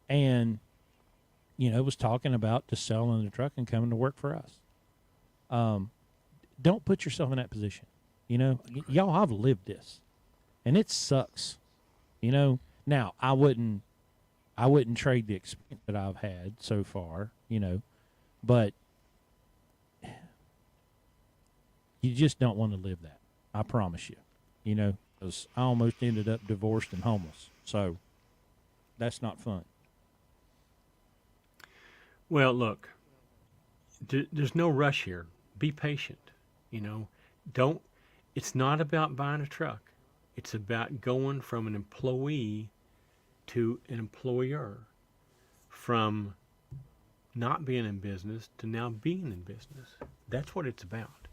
And, you know, was talking about just selling the truck and coming to work for us. Don't put yourself in that position. You know, y'all, I've lived this, and it sucks. You know, now I wouldn't trade the experience that I've had so far, you know, but you just don't want to live that. I promise you, you know, 'cause I almost ended up divorced and homeless. So that's not fun. Well, look, there's no rush here. Be patient. You know, it's not about buying a truck. It's about going from an employee to an employer, from not being in business to now being in business. That's what it's about.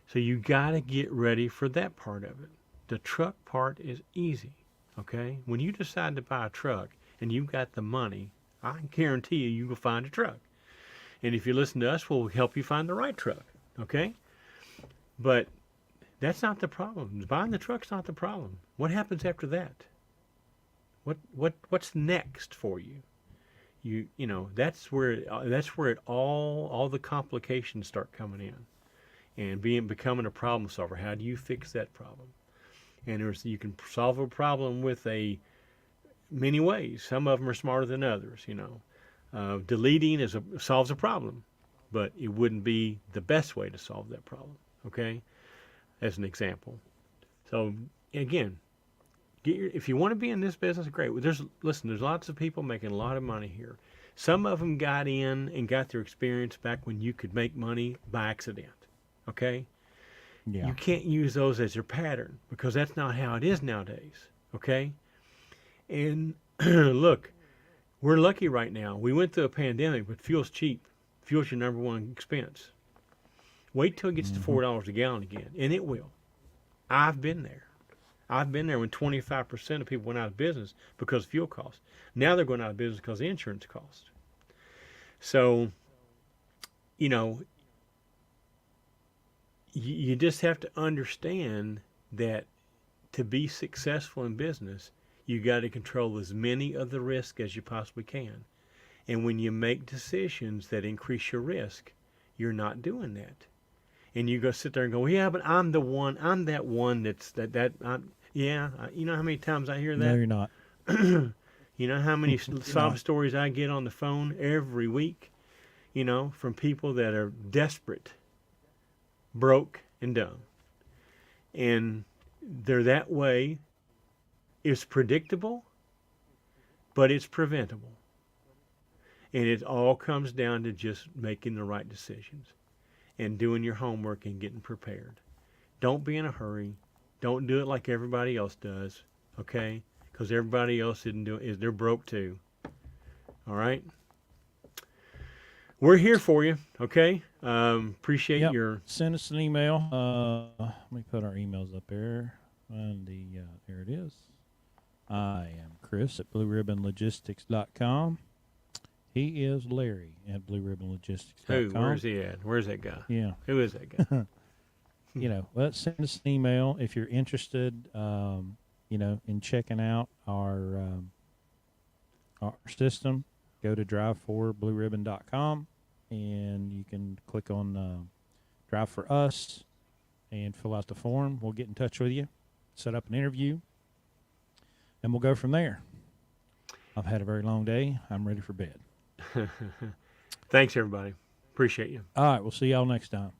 So you got to get ready for that part of it. The truck part is easy, okay? When you decide to buy a truck and you've got the money, I guarantee you will find a truck. And if you listen to us, we'll help you find the right truck, okay? But that's not the problem. Buying the truck's not the problem. What happens after that? What's next for you? You know, that's where it all the complications start coming in, and becoming a problem solver. How do you fix that problem? And you can solve a problem with many ways. Some of them are smarter than others. You know, deleting solves a problem, but it wouldn't be the best way to solve that problem. Okay, as an example. So again, if you want to be in this business, great. There's lots of people making a lot of money here. Some of them got in and got their experience back when you could make money by accident. Okay. Yeah. You can't use those as your pattern, because that's not how it is nowadays. Okay. And look, we're lucky right now. We went through a pandemic, but fuel's cheap. Fuel's your number one expense. Wait till it gets to $4 a gallon again, and it will. I've been there. I've been there when 25% of people went out of business because of fuel costs. Now they're going out of business because of insurance costs. So, you know, you just have to understand that to be successful in business, you got to control as many of the risk as you possibly can. And when you make decisions that increase your risk, you're not doing that. And you go sit there and go, yeah, but I'm that one you know how many times I hear No, that? you're not. You know how many You're sob not. stories I get on the phone every week, you know, from people that are desperate, broke, and dumb. And they're that way. It's predictable, but it's preventable. And it all comes down to just making the right decisions and doing your homework and getting prepared. Don't be in a hurry. Don't do it like everybody else does, okay? Because everybody else they're broke too. All right? We're here for you, okay? Appreciate Yep. your... Send us an email. Let me put our emails up there. And there it is. I am Chris at BlueRibbonLogistics.com. He is Larry at BlueRibbonLogistics.com. Who? Where's he at? Where's that guy? Yeah. Who is that guy? Well, send us an email if you're interested, in checking out our system. Go to drive4blueribbon.com and you can click on Drive for Us and fill out the form. We'll get in touch with you, set up an interview, and we'll go from there. I've had a very long day. I'm ready for bed. Thanks, everybody. Appreciate you. All right. We'll see y'all next time.